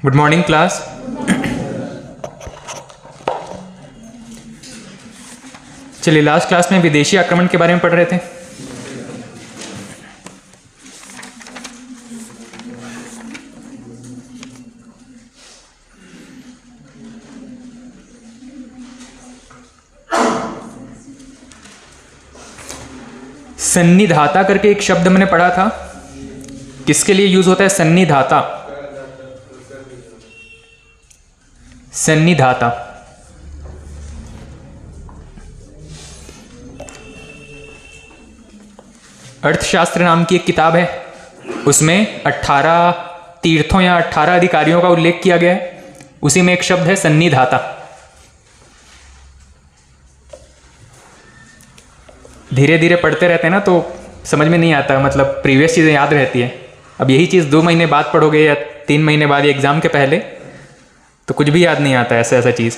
Good morning class. चलिए, last class में विदेशी आक्रमण के बारे में पढ़ रहे थे। सन्निधाता करके एक शब्द मैंने पढ़ा था, किसके लिए यूज होता है सन्निधाता? सन्निधाता अर्थशास्त्र नाम की एक किताब है, उसमें 18 तीर्थों या 18 अधिकारियों का उल्लेख किया गया है। उसी में एक शब्द है सन्निधाता। धीरे धीरे पढ़ते रहते हैं ना तो समझ में नहीं आता, मतलब प्रीवियस चीज़ें याद रहती है। अब यही चीज़ 2 महीने बाद पढ़ोगे या 3 महीने बाद एग्जाम के पहले तो कुछ भी याद नहीं आता ऐसा चीज़।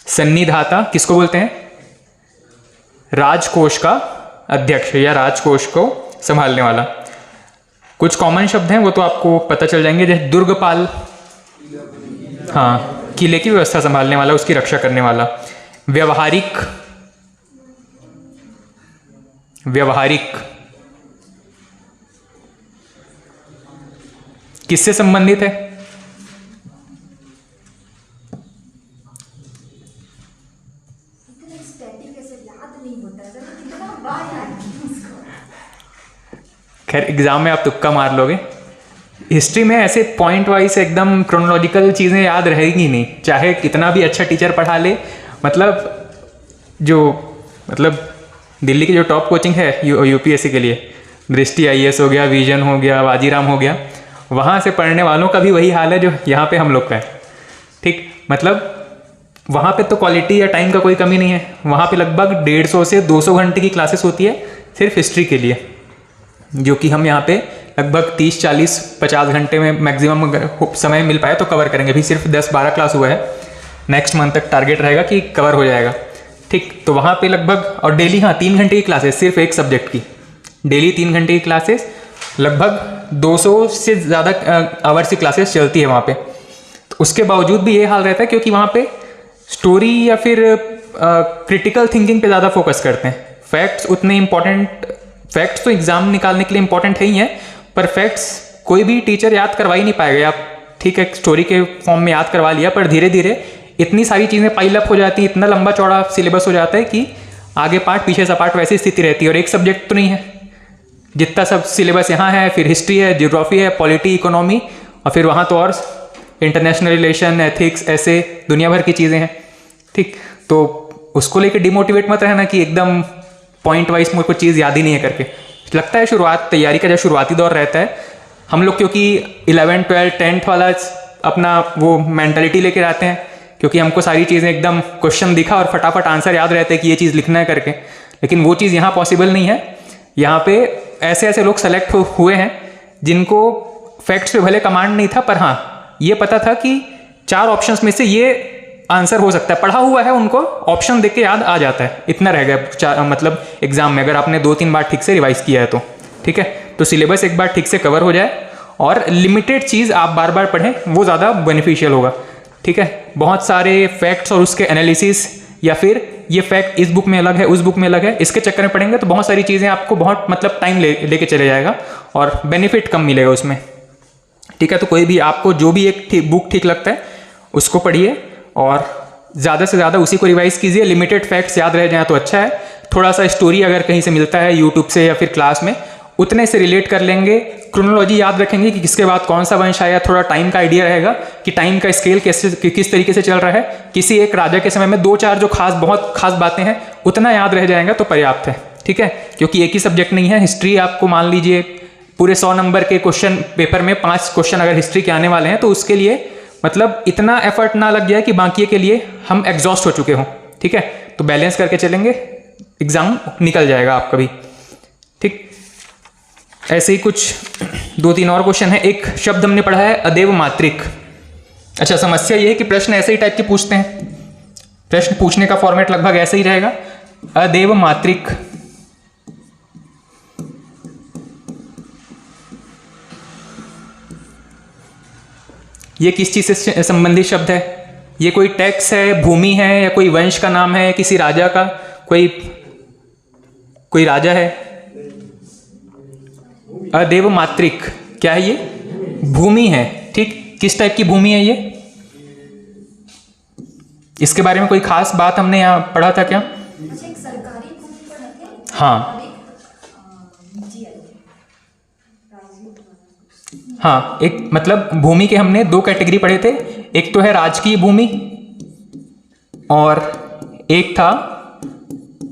सन्निधाता किसको बोलते हैं? राजकोष का अध्यक्ष या राजकोष को संभालने वाला। कुछ कॉमन शब्द हैं वो तो आपको पता चल जाएंगे, जैसे दुर्गपाल, हाँ, किले की व्यवस्था संभालने वाला, उसकी रक्षा करने वाला। व्यवहारिक, व्यवहारिक किससे संबंधित है? खैर एग्जाम में आप तुक्का मार लोगे। हिस्ट्री में ऐसे पॉइंट वाइज एकदम क्रोनोलॉजिकल चीज़ें याद रहेगी नहीं, चाहे कितना भी अच्छा टीचर पढ़ा ले। मतलब दिल्ली की जो टॉप कोचिंग है यूपीएससी के लिए, दृष्टि आईएएस हो गया, विजन हो गया, बाजीराम हो गया, वहाँ से पढ़ने वालों का भी वही हाल है जो यहाँ पे हम लोग का है। ठीक, मतलब वहाँ पे तो क्वालिटी या टाइम का कोई कमी नहीं है। वहाँ पे लगभग 150 से 200 घंटे की क्लासेस होती है सिर्फ हिस्ट्री के लिए, जो कि हम यहाँ पे लगभग 30, 40, 50 घंटे में मैक्सिमम समय मिल पाए तो कवर करेंगे। अभी सिर्फ 10-12 क्लास हुआ है, नेक्स्ट मंथ तक टारगेट रहेगा कि कवर हो जाएगा। ठीक, तो वहाँ पे लगभग, और डेली 3 घंटे की क्लासेस सिर्फ एक सब्जेक्ट की, डेली 3 घंटे की क्लासेस, लगभग 200 से ज़्यादा आवर्स की क्लासेस चलती है वहाँ पे। तो उसके बावजूद भी ये हाल रहता है क्योंकि वहाँ पे स्टोरी या फिर क्रिटिकल थिंकिंग पे ज़्यादा फोकस करते हैं। फैक्ट्स उतने इम्पॉर्टेंट, फैक्ट्स तो एग्जाम निकालने के लिए इंपॉर्टेंट है ही है, पर फैक्ट्स कोई भी टीचर याद करवा ही नहीं पाएगा। आप ठीक है स्टोरी के फॉर्म में याद करवा लिया, पर धीरे धीरे इतनी सारी चीज़ें पाइल अप हो जाती हैं, इतना लंबा चौड़ा सिलेबस हो जाता है कि आगे पार्ट पीछे सा पार्ट वैसी स्थिति रहती है। और एक सब्जेक्ट तो नहीं है, जितना सब सिलेबस यहाँ है, फिर हिस्ट्री है, ज्योग्राफी है, पॉलिटी, इकोनॉमी, और फिर वहाँ तो और इंटरनेशनल रिलेशन, एथिक्स, ऐसे दुनिया भर की चीज़ें हैं। ठीक, तो उसको लेकर डिमोटिवेट मत रहना कि एकदम पॉइंट वाइज मुझे कोई चीज़ याद ही नहीं है करके। लगता है शुरुआत, तैयारी का जब शुरुआती दौर रहता है, हम लोग क्योंकि 11, 12, 10th वाला अपना वो मेंटालिटी लेकर आते हैं, क्योंकि हमको सारी चीज़ें एकदम क्वेश्चन दिखा और फटाफट आंसर याद रहते हैं कि ये चीज़ लिखना है करके। लेकिन वो चीज़ यहाँ पॉसिबल नहीं है। यहाँ पे ऐसे ऐसे लोग सेलेक्ट हुए हैं जिनको फैक्ट्स पे भले कमांड नहीं था, पर हाँ ये पता था कि 4 ऑप्शंस में से ये आंसर हो सकता है। पढ़ा हुआ है, उनको ऑप्शन देख के याद आ जाता है, इतना रह गया मतलब एग्जाम में, अगर आपने 2-3 बार ठीक से रिवाइज किया है तो। ठीक है, तो सिलेबस एक बार ठीक से कवर हो जाए और लिमिटेड चीज़ आप बार बार पढ़ें, वो ज़्यादा बेनिफिशियल होगा। ठीक है, बहुत सारे फैक्ट्स और उसके एनालिसिस, या फिर ये फैक्ट इस बुक में अलग है, उस बुक में अलग है, इसके चक्कर में पढ़ेंगे तो बहुत सारी चीज़ें आपको बहुत मतलब टाइम लेके चले जाएगा और बेनिफिट कम मिलेगा उसमें। ठीक है, तो कोई भी आपको जो भी एक बुक ठीक लगता है उसको पढ़िए और ज़्यादा से ज़्यादा उसी को रिवाइज कीजिए। लिमिटेड फैक्ट्स याद रह जाए तो अच्छा है। थोड़ा सा स्टोरी अगर कहीं से मिलता है यूट्यूब से या फिर क्लास में, उतने से रिलेट कर लेंगे। क्रोनोलॉजी याद रखेंगे कि किसके बाद कौन सा वंश आया, थोड़ा टाइम का आइडिया रहेगा कि टाइम का स्केल किस तरीके से चल रहा है। किसी एक राजा के समय में 2-4 जो बहुत खास बातें हैं, उतना याद रह जाएगा तो पर्याप्त है। ठीक है, क्योंकि एक ही सब्जेक्ट नहीं है। हिस्ट्री आपको मान लीजिए पूरे 100 नंबर के क्वेश्चन पेपर में 5 क्वेश्चन अगर हिस्ट्री के आने वाले हैं, तो उसके लिए मतलब इतना एफर्ट ना लग जाए कि बाकी के लिए हम एग्जॉस्ट हो चुके हों। ठीक है, तो बैलेंस करके चलेंगे, एग्जाम निकल जाएगा आपका भी। ठीक, ऐसे ही कुछ 2-3 और क्वेश्चन है। एक शब्द हमने पढ़ा है अदेव मात्रिक। अच्छा, समस्या ये है कि प्रश्न ऐसे ही टाइप के पूछते हैं। प्रश्न पूछने का फॉर्मेट लगभग ऐसे ही रहेगा, अदेव मात्रिक। ये किस चीज़ से संबंधित शब्द है? ये कोई टैक्स है, भूमि है, या कोई वंश का नाम है, किसी राजा का? कोई राजा है? अदेव मातृक क्या है ये? भूमि है। ठीक, किस टाइप की भूमि है ये? इसके बारे में कोई खास बात हमने यहाँ पढ़ा था क्या? एक सरकारी भूमि पर रखे, हाँ हाँ, एक मतलब भूमि के हमने दो कैटेगरी पढ़े थे। एक तो है राजकीय भूमि और एक था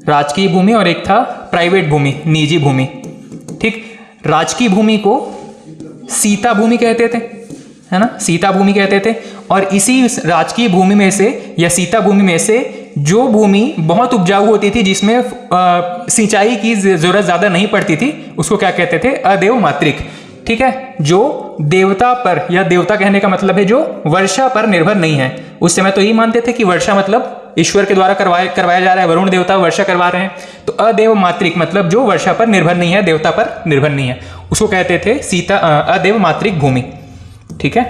राजकीय भूमि और एक था प्राइवेट भूमि, निजी भूमि। ठीक, राजकीय भूमि को सीता भूमि कहते थे, है ना, सीता भूमि कहते थे। और इसी राजकीय भूमि में से या सीता भूमि में से जो भूमि बहुत उपजाऊ होती थी, जिसमें सिंचाई की जरूरत ज्यादा नहीं पड़ती थी, उसको क्या कहते थे? अदेव मातृक। ठीक है, जो देवता पर, या देवता कहने का मतलब है जो वर्षा पर निर्भर नहीं है। उस समय तो यही मानते थे कि वर्षा मतलब ईश्वर के द्वारा करवाया जा रहा है, वरुण देवता वर्षा करवा रहे हैं। तो अदेव मातृक मतलब जो वर्षा पर निर्भर नहीं है, देवता पर निर्भर नहीं है, उसको कहते थे सीता अदेव मातृक भूमि। ठीक है,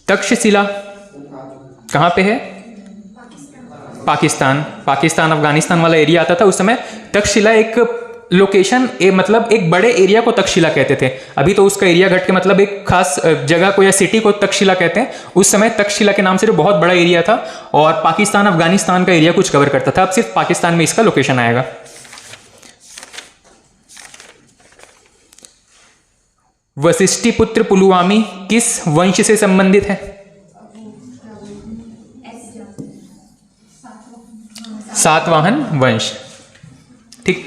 तक्षशिला कहां पे है? पाकिस्तान अफगानिस्तान वाला एरिया आता था उस समय। तक्षशिला एक लोकेशन, मतलब एक बड़े एरिया को तक्षशिला कहते थे। अभी तो उसका एरिया घट के मतलब एक खास जगह को या सिटी को तक्षशिला कहते हैं। उस समय तक्षशिला के नाम से जो बहुत बड़ा एरिया था, और पाकिस्तान अफगानिस्तान का एरिया कुछ कवर करता था। अब सिर्फ पाकिस्तान में इसका लोकेशन आएगा। वशिष्ठी पुत्र पुलवामी किस वंश से संबंधित है? सातवाहन वंश। ठीक,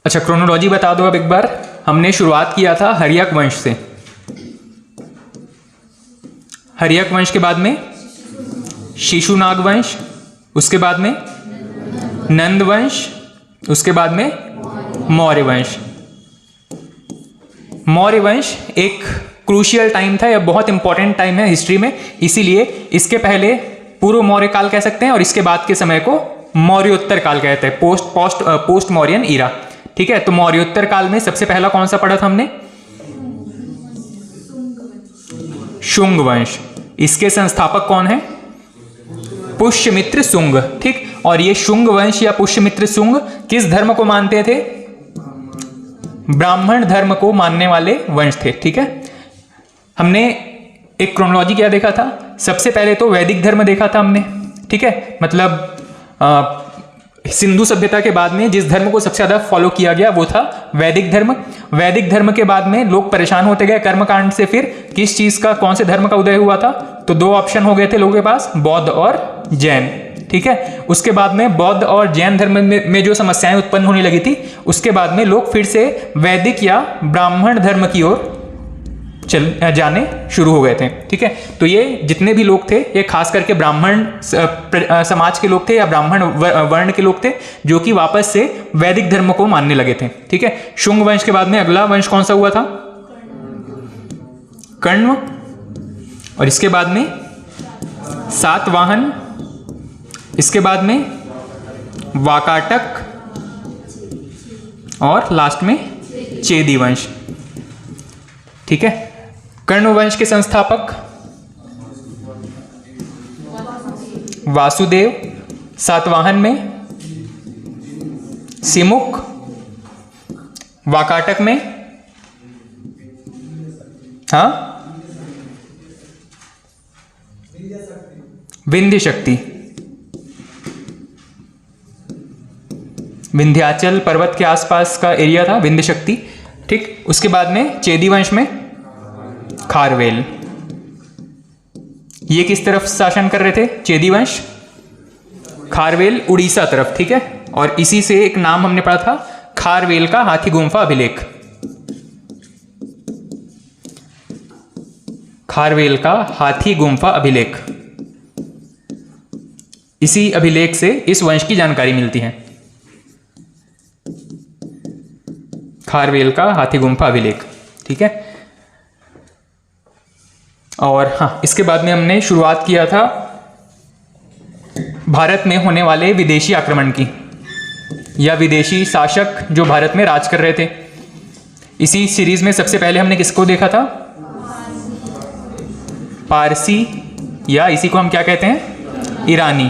अच्छा क्रोनोलॉजी बता दो अब एक बार। हमने शुरुआत किया था हर्यक वंश से। हर्यक वंश के बाद में शिशुनाग वंश, उसके बाद में नंद वंश, उसके बाद में मौर्य वंश। मौर्य वंश एक क्रूशियल टाइम था, या बहुत इंपॉर्टेंट टाइम है हिस्ट्री में, इसीलिए इसके पहले पूर्व मौर्य काल कह सकते हैं और इसके बाद के समय को मौर्योत्तर काल कहते हैं, पोस्ट मौर्यन ईरा। ठीक है, तो मौर्योत्तर काल में सबसे पहला कौन सा पढ़ा था हमने? शुंग वंश। इसके संस्थापक कौन है? पुष्यमित्र शुंग। ठीक, और ये शुंग वंश या पुष्यमित्र शुंग किस धर्म को मानते थे? ब्राह्मण धर्म को मानने वाले वंश थे। ठीक है, हमने एक क्रोनोलॉजी क्या देखा था? सबसे पहले तो वैदिक धर्म देखा था हमने। ठीक है, मतलब सिंधु सभ्यता के बाद में जिस धर्म को सबसे ज्यादा फॉलो किया गया वो था वैदिक धर्म। वैदिक धर्म के बाद में लोग परेशान होते गए कर्मकांड से। फिर किस चीज का, कौन से धर्म का उदय हुआ था? तो दो ऑप्शन हो गए थे लोगों के पास, बौद्ध और जैन। ठीक है, उसके बाद में बौद्ध और जैन धर्म में जो समस्याएं उत्पन्न होने लगी थी, उसके बाद में लोग फिर से वैदिक या ब्राह्मण धर्म की ओर जाने शुरू हो गए थे। ठीक है, तो ये जितने भी लोग थे, ये खास करके ब्राह्मण समाज के लोग थे या ब्राह्मण वर्ण के लोग थे, जो कि वापस से वैदिक धर्म को मानने लगे थे। ठीक है, शुंग वंश के बाद में अगला वंश कौन सा हुआ था? कर्ण। और इसके बाद में सातवाहन, इसके बाद में वाकाटक, और लास्ट में चेदी वंश। ठीक है, कर्ण वंश के संस्थापक वासुदेव, सातवाहन में सिमुख, वाकाटक में विंध्य शक्ति। विंध्याचल पर्वत के आसपास का एरिया था विंध्य शक्ति। ठीक, उसके बाद में चेदी वंश में खारवेल। ये किस तरफ शासन कर रहे थे? चेदी वंश। खारवेल उड़ीसा तरफ। ठीक है, और इसी से एक नाम हमने पढ़ा था, खारवेल का हाथी गुम्फा अभिलेख। खारवेल का हाथी गुम्फा अभिलेख, इसी अभिलेख से इस वंश की जानकारी मिलती है। खारवेल का हाथी गुम्फा अभिलेख। ठीक है, और हाँ, इसके बाद में हमने शुरुआत किया था भारत में होने वाले विदेशी आक्रमण की, या विदेशी शासक जो भारत में राज कर रहे थे। इसी सीरीज में सबसे पहले हमने किसको देखा था? पारसी, या इसी को हम क्या कहते हैं? ईरानी।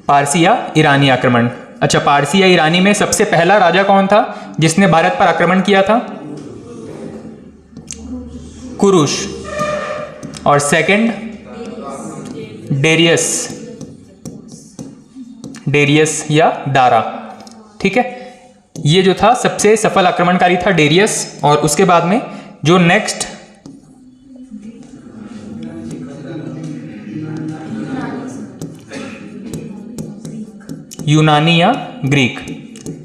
पारसी या ईरानी आक्रमण। अच्छा, पारसी या ईरानी में सबसे पहला राजा कौन था जिसने भारत पर आक्रमण किया था? कुरुश। और सेकंड डेरियस, डेरियस या दारा। ठीक है, ये जो था सबसे सफल आक्रमणकारी था डेरियस। और उसके बाद में जो नेक्स्ट यूनानी या ग्रीक।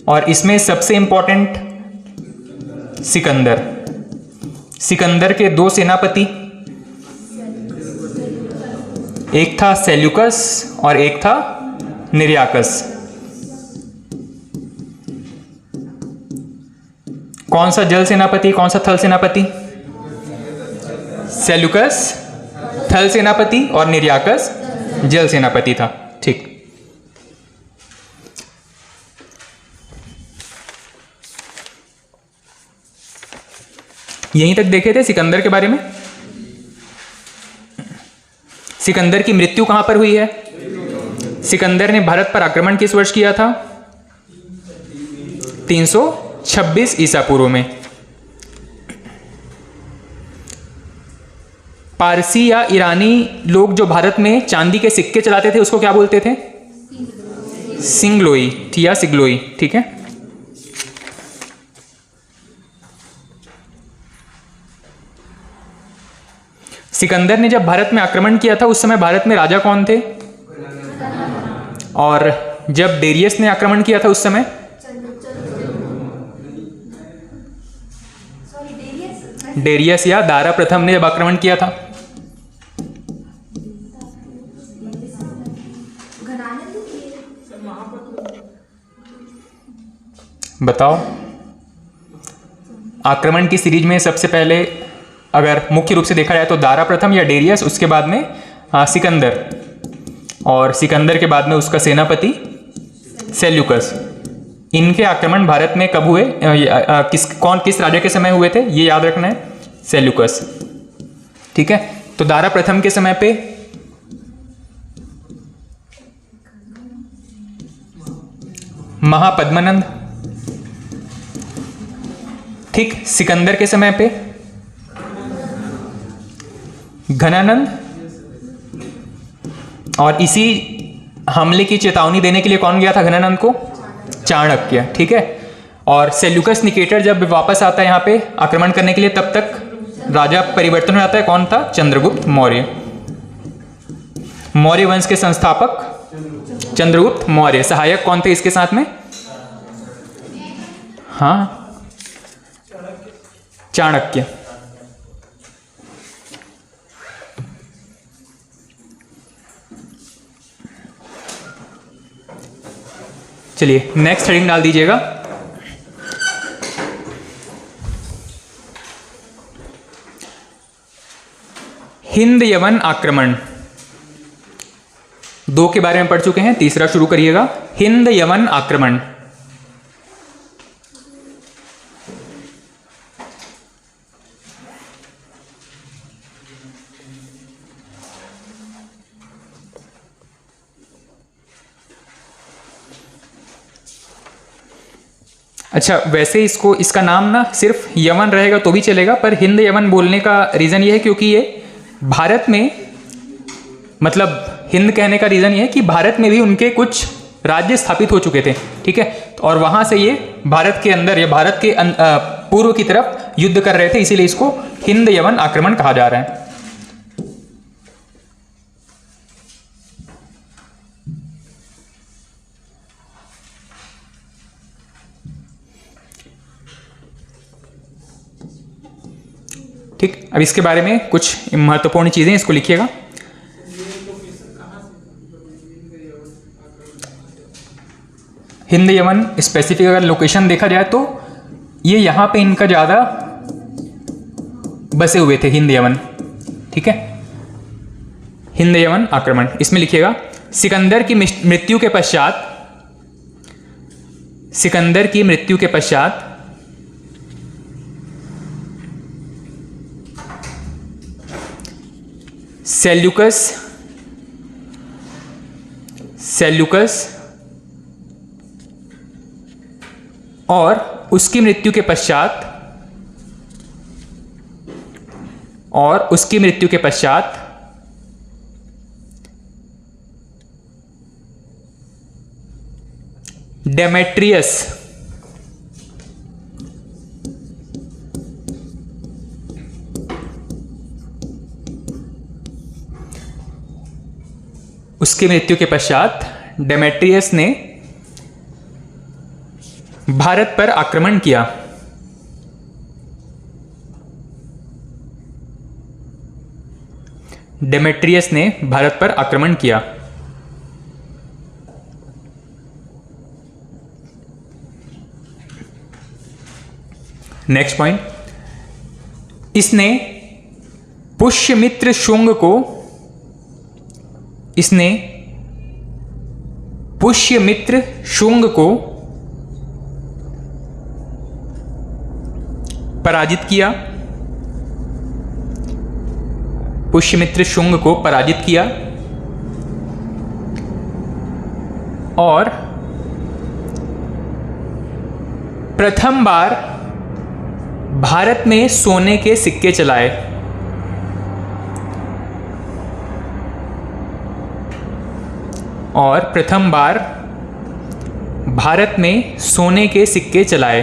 और इसमें सबसे इंपॉर्टेंट सिकंदर। सिकंदर के दो सेनापति, एक था सेल्यूकस और एक था निर्याकस। कौन सा जल सेनापति, कौन सा थल सेनापति? सेल्यूकस थल सेनापति और निर्याकस जल सेनापति था। ठीक, यहीं तक देखे थे सिकंदर के बारे में। सिकंदर की मृत्यु कहां पर हुई है? सिकंदर ने भारत पर आक्रमण किस वर्ष किया था? 326 ईसा पूर्व में। पारसी या ईरानी लोग जो भारत में चांदी के सिक्के चलाते थे उसको क्या बोलते थे? सिंगलोई या सिगलोई। ठीक है, सिकंदर ने जब भारत में आक्रमण किया था उस समय भारत में राजा कौन थे? और जब डेरियस ने आक्रमण किया था उस समय? डेरियस या दारा प्रथम ने जब आक्रमण किया था। बताओ, आक्रमण की सीरीज में सबसे पहले अगर मुख्य रूप से देखा जाए तो दारा प्रथम या डेरियस, उसके बाद में सिकंदर, और सिकंदर के बाद में उसका सेनापति सेल्यूकस। इनके आक्रमण भारत में कब हुए? किस राजा के समय हुए थे ये याद रखना है, सेल्यूकस। ठीक है, तो दारा प्रथम के समय पे महापद्मनंद। ठीक, सिकंदर के समय पे घनानंद। और इसी हमले की चेतावनी देने के लिए कौन गया था घनानंद को? चाणक्य। ठीक है, और सेल्यूकस निकेटर जब वापस आता है यहाँ पे आक्रमण करने के लिए तब तक राजा परिवर्तन हो जाता है। कौन था? चंद्रगुप्त मौर्य। मौर्य वंश के संस्थापक चंद्रगुप्त मौर्य। सहायक कौन थे इसके साथ में? हाँ, चाणक्य। चलिए नेक्स्ट हेडिंग डाल दीजिएगा। हिंद यवन आक्रमण। दो के बारे में पढ़ चुके हैं, तीसरा शुरू करिएगा। हिंद यवन आक्रमण। अच्छा, वैसे इसका नाम ना सिर्फ यवन रहेगा तो भी चलेगा, पर हिंद यवन बोलने का रीज़न ये है क्योंकि ये भारत में, मतलब हिंद कहने का रीज़न ये है कि भारत में भी उनके कुछ राज्य स्थापित हो चुके थे। ठीक है, और वहाँ से ये भारत के अंदर या भारत के पूर्व की तरफ युद्ध कर रहे थे, इसीलिए इसको हिंद यवन आक्रमण कहा जा रहा है। ठीक, अब इसके बारे में कुछ महत्वपूर्ण चीजें इसको लिखिएगा। हिंद यवन स्पेसिफिक अगर लोकेशन देखा जाए तो ये यहाँ पे इनका ज़्यादा बसे हुए थे, हिंद यवन। ठीक है, हिंद यवन आक्रमण इसमें लिखिएगा। सिकंदर की मृत्यु के पश्चात सिकंदर की मृत्यु के पश्चात सेल्यूकस और उसकी मृत्यु के पश्चात डेमेट्रियस ने भारत पर आक्रमण किया। डेमेट्रियस ने भारत पर आक्रमण किया। नेक्स्ट पॉइंट, इसने पुष्यमित्र शुंग को पराजित किया। और प्रथम बार भारत में सोने के सिक्के चलाए।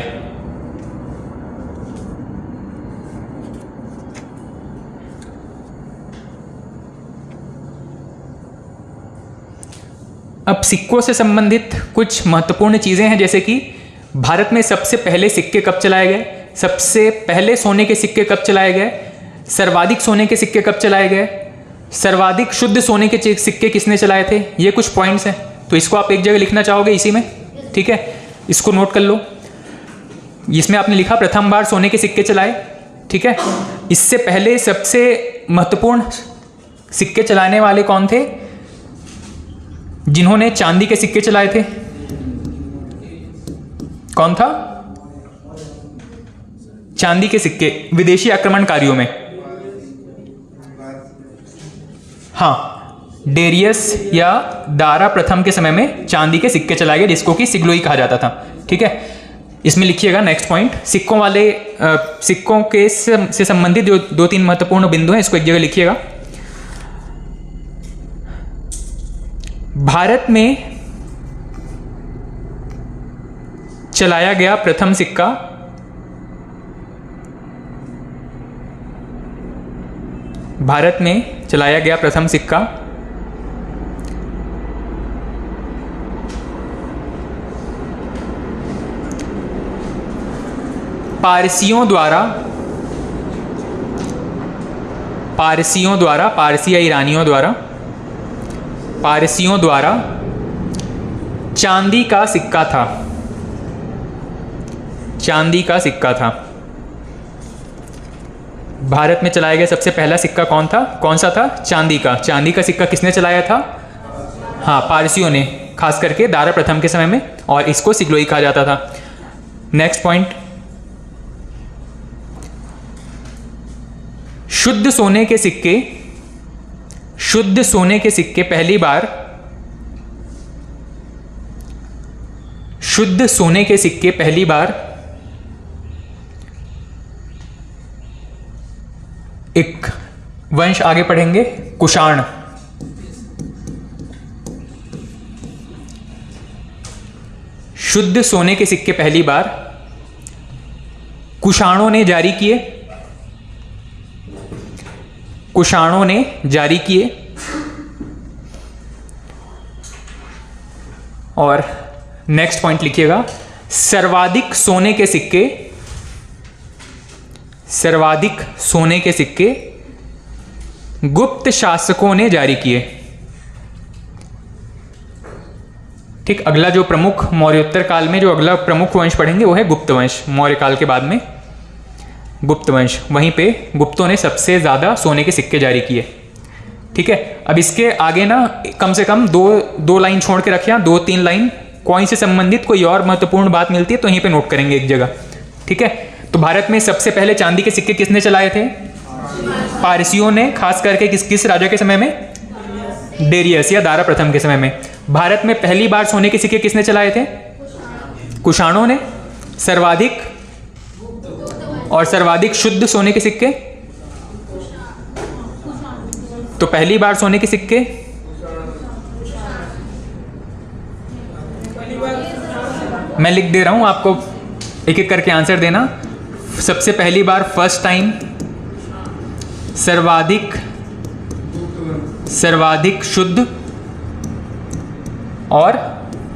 अब सिक्कों से संबंधित कुछ महत्वपूर्ण चीजें हैं, जैसे कि भारत में सबसे पहले सिक्के कब चलाए गए, सबसे पहले सोने के सिक्के कब चलाए गए, सर्वाधिक सोने के सिक्के कब चलाए गए, सर्वाधिक शुद्ध सोने के सिक्के किसने चलाए थे। ये कुछ पॉइंट्स हैं, तो इसको आप एक जगह लिखना चाहोगे इसी में, ठीक है, इसको नोट कर लो। इसमें आपने लिखा प्रथम बार सोने के सिक्के चलाए, ठीक है। इससे पहले सबसे महत्वपूर्ण सिक्के चलाने वाले कौन थे, जिन्होंने चांदी के सिक्के चलाए थे, कौन था? चांदी के सिक्के विदेशी आक्रमणकारियों में, हाँ, डेरियस या दारा प्रथम के समय में चांदी के सिक्के चलाए गए, जिसको कि सिग्लोई कहा जाता था, ठीक है। इसमें लिखिएगा नेक्स्ट पॉइंट, सिक्कों के से संबंधित जो 2-3 महत्वपूर्ण बिंदु हैं, इसको एक जगह लिखिएगा। भारत में चलाया गया प्रथम सिक्का पारसियों द्वारा पारसी या ईरानियों द्वारा चांदी का सिक्का था। भारत में चलाया गया सबसे पहला सिक्का कौन सा था? चांदी का सिक्का किसने चलाया था? हाँ, पारसियों ने, खास करके दारा प्रथम के समय में, और इसको सिग्लोई कहा जाता था। नेक्स्ट पॉइंट, शुद्ध सोने के सिक्के पहली बार एक वंश आगे पढ़ेंगे, कुषाण। शुद्ध सोने के सिक्के पहली बार कुषाणों ने जारी किए। और नेक्स्ट पॉइंट लिखिएगा, सर्वाधिक सोने के सिक्के गुप्त शासकों ने जारी किए। ठीक, अगला जो प्रमुख मौर्योत्तर काल में जो अगला प्रमुख वंश पढ़ेंगे वो है गुप्त वंश। मौर्य काल के बाद में गुप्त वंश, वहीं पे गुप्तों ने सबसे ज़्यादा सोने के सिक्के जारी किए। ठीक है, अब इसके आगे ना कम से कम दो लाइन छोड़ के रखिए, 2-3 लाइन कॉइन से संबंधित कोई और महत्वपूर्ण बात मिलती है तो यहीं पे नोट करेंगे एक जगह, ठीक है। तो भारत में सबसे पहले चांदी के सिक्के किसने चलाए थे? पारसियों ने, खास करके किस राजा के समय में? डेरियस या दारा प्रथम के समय में। भारत में पहली बार सोने के सिक्के किसने चलाए थे? कुषाणों ने। सर्वाधिक और सर्वाधिक शुद्ध सोने के सिक्के? तो पहली बार सोने के सिक्के मैं लिख दे रहा हूं, आपको एक एक करके आंसर देना। सबसे पहली बार, फर्स्ट टाइम, सर्वाधिक शुद्ध और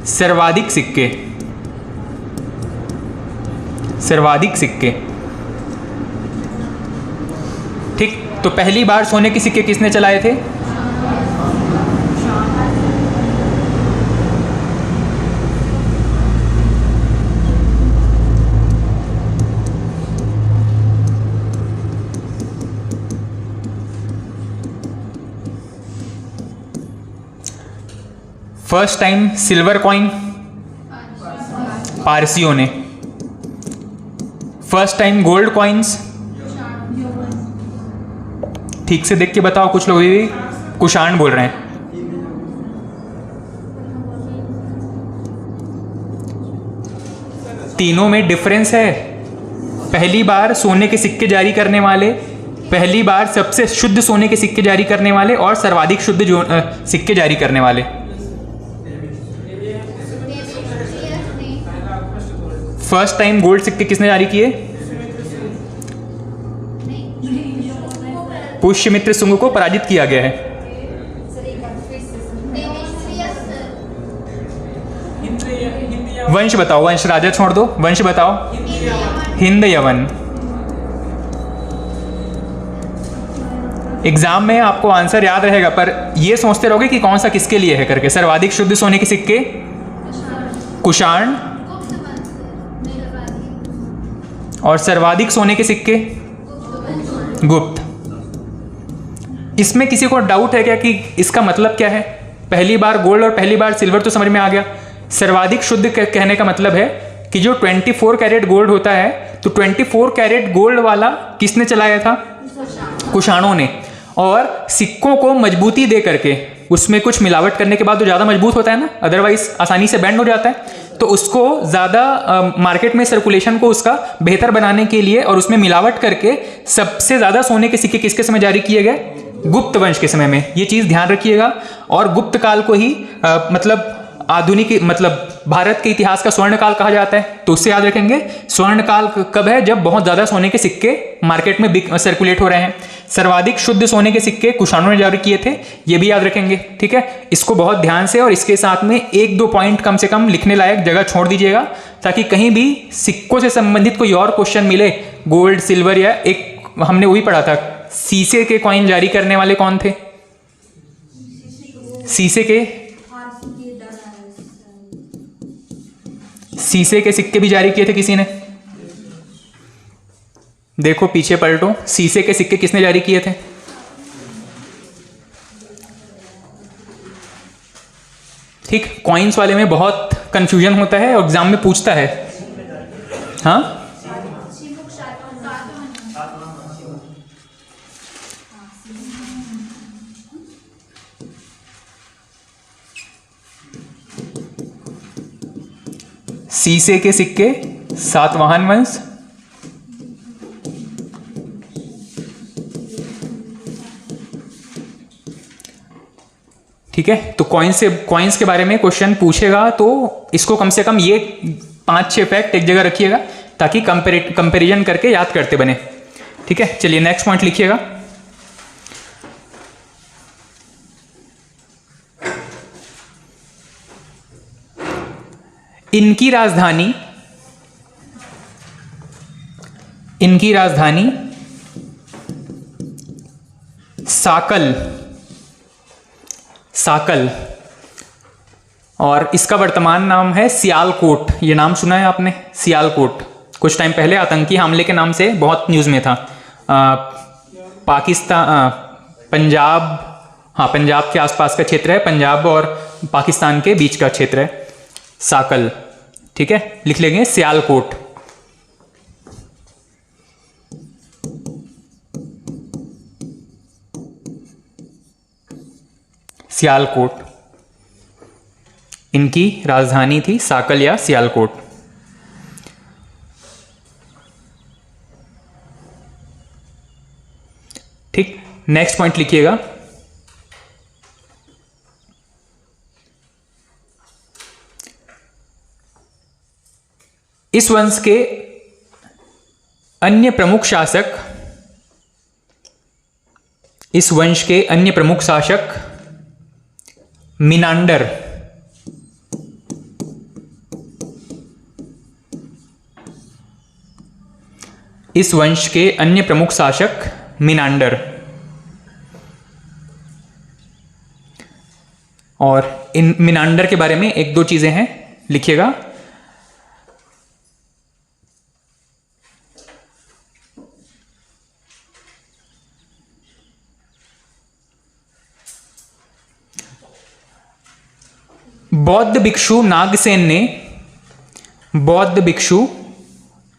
सर्वाधिक सिक्के। ठीक, तो पहली बार सोने के सिक्के किसने चलाए थे? फर्स्ट टाइम सिल्वर कॉइन पारसियों ने। फर्स्ट टाइम गोल्ड कॉइन्स, ठीक से देख के बताओ, कुछ लोग भी कुषाण बोल रहे हैं। तीनों में डिफरेंस है। पहली बार सोने के सिक्के जारी करने वाले, पहली बार सबसे शुद्ध सोने के सिक्के जारी करने वाले और सर्वाधिक शुद्ध सिक्के जारी करने वाले। फर्स्ट टाइम गोल्ड सिक्के किसने जारी किए? पुष्यमित्र शुंग को पराजित किया गया है। वंश बताओ, वंश, राजा छोड़ दो, वंश बताओ। हिंद यवन। एग्जाम में आपको आंसर याद रहेगा, पर ये सोचते रहोगे कि कौन सा किसके लिए है करके। सर्वाधिक शुद्ध सोने के सिक्के कुषाण और सर्वाधिक सोने के सिक्के गुप्त। इसमें किसी को डाउट है क्या कि इसका मतलब क्या है? पहली बार गोल्ड और पहली बार सिल्वर तो समझ में आ गया। सर्वाधिक शुद्ध कहने का मतलब है कि जो 24 कैरेट गोल्ड होता है, तो 24 कैरेट गोल्ड वाला किसने चलाया था? कुषाणों ने। और सिक्कों को मजबूती दे करके, उसमें कुछ मिलावट करने के बाद तो ज़्यादा मजबूत होता है ना, अदरवाइज आसानी से बैंड हो जाता है। तो उसको ज़्यादा मार्केट में सर्कुलेशन को उसका बेहतर बनाने के लिए और उसमें मिलावट करके सबसे ज़्यादा सोने के सिक्के किसके समय जारी किए गए? गुप्त वंश के समय में। ये चीज़ ध्यान रखिएगा। और गुप्त काल को ही मतलब आधुनिक, मतलब भारत के इतिहास का स्वर्ण काल कहा जाता है। तो उससे याद रखेंगे स्वर्ण काल कब है? जब बहुत ज़्यादा सोने के सिक्के मार्केट में सर्कुलेट हो रहे हैं। सर्वाधिक शुद्ध सोने के सिक्के कुषाणों ने जारी किए थे, ये भी याद रखेंगे, ठीक है। इसको बहुत ध्यान से और इसके साथ में 1-2 पॉइंट कम से कम लिखने लायक जगह छोड़ दीजिएगा, ताकि कहीं भी सिक्कों से संबंधित कोई और क्वेश्चन मिले, गोल्ड सिल्वर, या एक हमने वही पढ़ा था, शीशे के कॉइन जारी करने वाले कौन थे? शीशे के सिक्के भी जारी किए थे किसी ने। देखो पीछे पलटो, शीशे के सिक्के किसने जारी किए थे? ठीक, कॉइन्स वाले में बहुत कंफ्यूजन होता है और एग्जाम में पूछता है। हाँ, शीशे के सिक्के सातवाहन वंश, ठीक है। तो कॉइन्स के बारे में क्वेश्चन पूछेगा तो इसको कम से कम ये 5-6 फैक्ट एक जगह रखिएगा, ताकि कंपैरिजन करके याद करते बने, ठीक है। चलिए नेक्स्ट पॉइंट लिखिएगा। इनकी राजधानी साकल और इसका वर्तमान नाम है सियालकोट। ये नाम सुना है आपने? सियालकोट कुछ टाइम पहले आतंकी हमले के नाम से बहुत न्यूज़ में था। पाकिस्तान, पंजाब, हाँ पंजाब के आसपास का क्षेत्र है, पंजाब और पाकिस्तान के बीच का क्षेत्र है। साकल, ठीक है, लिख लेंगे सियालकोट। सियालकोट, इनकी राजधानी थी साकल या सियालकोट। ठीक, नेक्स्ट पॉइंट लिखिएगा। इस वंश के अन्य प्रमुख शासक, इस वंश के अन्य प्रमुख शासक मिनांडर, इस वंश के अन्य प्रमुख शासक मिनांडर। और इन मिनांडर के बारे में एक दो चीजें हैं, लिखिएगा। बौद्ध भिक्षु नागसेन ने, बौद्ध भिक्षु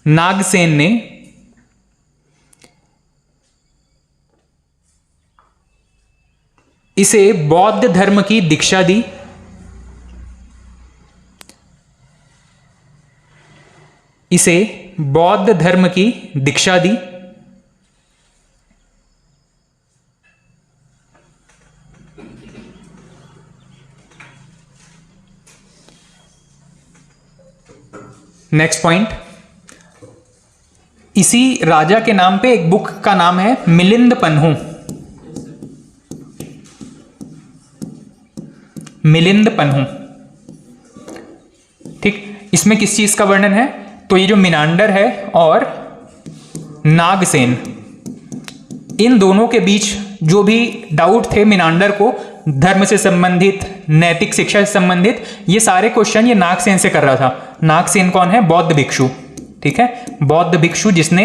नागसेन ने इसे बौद्ध धर्म की दीक्षा दी। इसे बौद्ध धर्म की दीक्षा दी। नेक्स्ट पॉइंट, इसी राजा के नाम पे एक बुक का नाम है मिलिंद पन्हु। मिलिंद पन्हु, ठीक, इसमें किस चीज का वर्णन है? तो ये जो मिनांडर है और नागसेन, इन दोनों के बीच जो भी डाउट थे मिनांडर को धर्म से संबंधित, नैतिक शिक्षा से संबंधित, ये सारे क्वेश्चन ये नागसेन से कर रहा था। नागसेन कौन है? बौद्ध भिक्षु, ठीक है, बौद्ध भिक्षु जिसने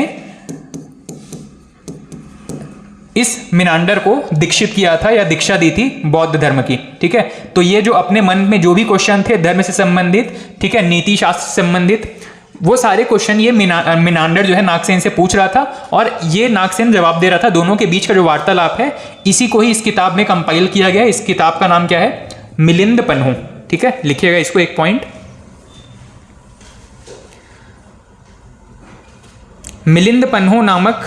इस मिनांडर को दीक्षित किया था या दीक्षा दी थी बौद्ध धर्म की, ठीक है। तो ये जो अपने मन में जो भी क्वेश्चन थे धर्म से संबंधित, ठीक है, नीति शास्त्र से संबंधित, वो सारे क्वेश्चन ये मिनांडर जो है नागसेन से पूछ रहा था और ये नागसेन जवाब दे रहा था। दोनों के बीच का जो वार्तालाप है इसी को ही इस किताब में कंपाइल किया गया। इस किताब का नाम क्या है? मिलिंद पन्हु, ठीक है, लिखिएगा इसको एक पॉइंट। मिलिंद पन्हु नामक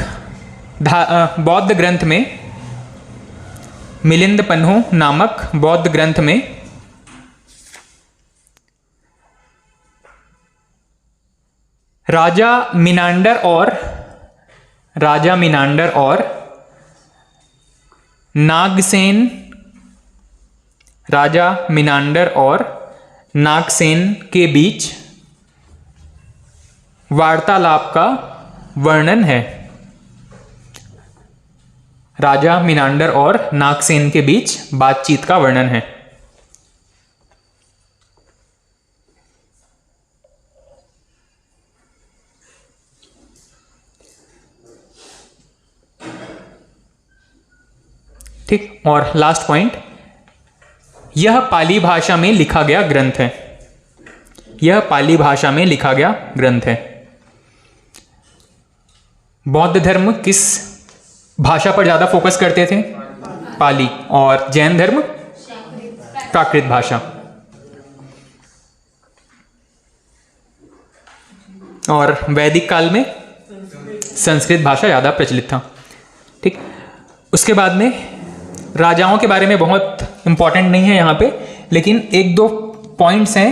बौद्ध ग्रंथ में, मिलिंद पन्हु नामक बौद्ध ग्रंथ में राजा मिनांडर और नागसेन, राजा मिनांडर और नागसेन के बीच वार्तालाप का वर्णन है। राजा मिनांडर और नागसेन के बीच बातचीत का वर्णन है। ठीक, और लास्ट पॉइंट, यह पाली भाषा में लिखा गया ग्रंथ है। यह पाली भाषा में लिखा गया ग्रंथ है। बौद्ध धर्म किस भाषा पर ज्यादा फोकस करते थे? पाली। और जैन धर्म प्राकृत भाषा। और वैदिक काल में संस्कृत भाषा ज्यादा प्रचलित था। ठीक, उसके बाद में राजाओं के बारे में बहुत इंपॉर्टेंट नहीं है यहाँ पे, लेकिन एक दो पॉइंट्स हैं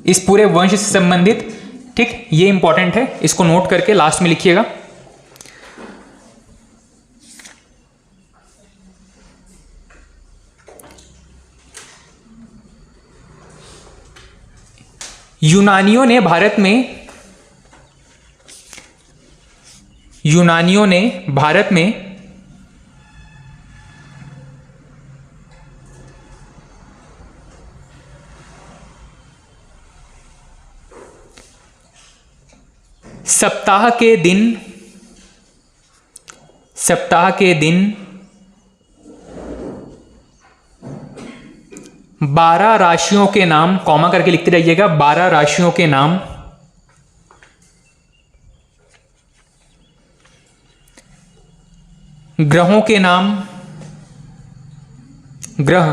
इस पूरे वंश से संबंधित। ठीक, ये इंपॉर्टेंट है, इसको नोट करके लास्ट में लिखिएगा। यूनानियों ने भारत में सप्ताह के दिन 12 राशियों के नाम, कॉमा करके लिखते रहिएगा, 12 राशियों के नाम ग्रहों के नाम, ग्रह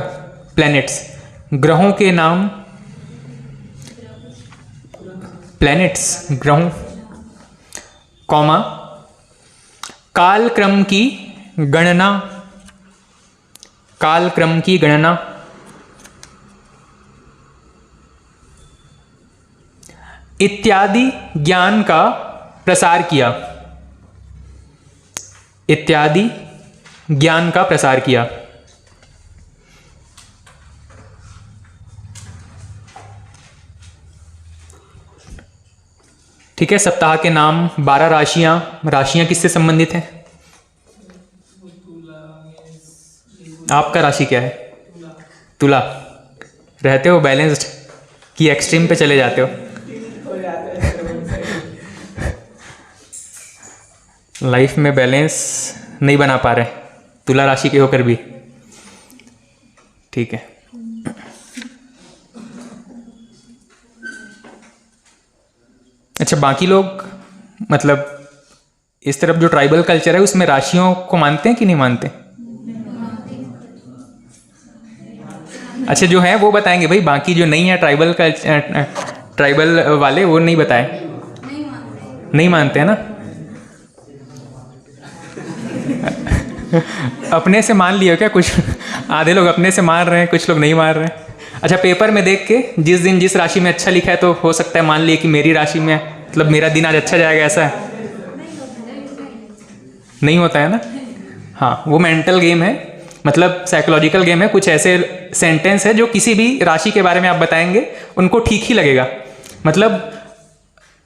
प्लैनेट्स, ग्रहों के नाम प्लैनेट्स, ग्रहों, कॉमा कालक्रम की गणना, कालक्रम की गणना, इत्यादि ज्ञान का प्रसार किया, इत्यादि ज्ञान का प्रसार किया। ठीक है, सप्ताह के नाम, 12 राशियां, राशियां किससे संबंधित हैं? आपका राशि क्या है? तुला। रहते हो बैलेंस्ड कि एक्सट्रीम पे चले जाते हो? लाइफ में बैलेंस नहीं बना पा रहे तुला राशि के होकर भी। ठीक है, अच्छा बाकी लोग मतलब इस तरफ जो ट्राइबल कल्चर है उसमें राशियों को मानते हैं कि नहीं मानते? अच्छा जो है वो बताएंगे भाई, बाकी जो नहीं है ट्राइबल कल्चर, ट्राइबल वाले वो नहीं बताए, नहीं मानते हैं ना। अपने से मान लिया क्या? कुछ आधे लोग अपने से मान रहे हैं, कुछ लोग नहीं मान रहे हैं। अच्छा पेपर में देख के जिस दिन जिस राशि में अच्छा लिखा है तो हो सकता है मान लिए कि मेरी राशि में मतलब मेरा दिन आज अच्छा जाएगा, ऐसा है? नहीं होता है ना। हाँ वो मेंटल गेम है, मतलब साइकोलॉजिकल गेम है। कुछ ऐसे सेंटेंस है जो किसी भी राशि के बारे में आप बताएंगे उनको ठीक ही लगेगा। मतलब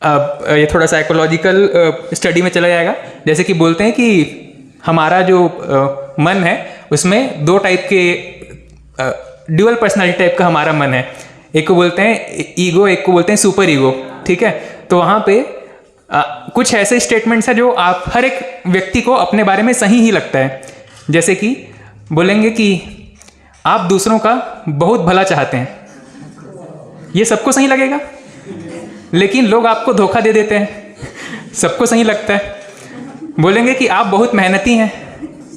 ये थोड़ा साइकोलॉजिकल स्टडी में चला जाएगा। जैसे कि बोलते हैं कि हमारा जो मन है उसमें दो टाइप के ड्यूअल पर्सनालिटी टाइप का हमारा मन है। एक को बोलते हैं ईगो, एक को बोलते हैं सुपर ईगो। ठीक है, तो वहाँ पे कुछ ऐसे स्टेटमेंट्स हैं जो आप हर एक व्यक्ति को अपने बारे में सही ही लगता है। जैसे कि बोलेंगे कि आप दूसरों का बहुत भला चाहते हैं, ये सबको सही लगेगा, लेकिन लोग आपको धोखा दे देते हैं, सबको सही लगता है। बोलेंगे कि आप बहुत मेहनती हैं,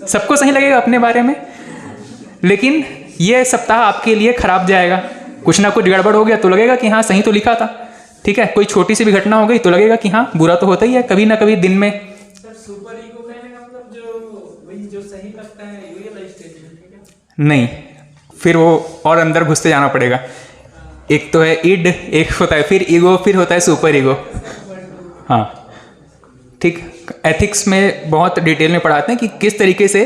सबको सही लगेगा अपने बारे में, लेकिन ये सप्ताह आपके लिए खराब जाएगा। कुछ ना कुछ गड़बड़ हो गया तो लगेगा कि हाँ सही तो लिखा था। ठीक है, कोई छोटी सी भी घटना हो गई तो लगेगा कि हाँ बुरा तो होता ही है कभी ना कभी दिन में। सुपर ईगो कहने का मतलब जो सही लगता है ये वाला स्टेटमेंट है क्या? नहीं, फिर वो और अंदर घुसते जाना पड़ेगा। एक तो है इड, एक होता है फिर ईगो, फिर होता है सुपर ईगो। हाँ ठीक, एथिक्स में बहुत डिटेल में पढ़ाते हैं कि किस तरीके से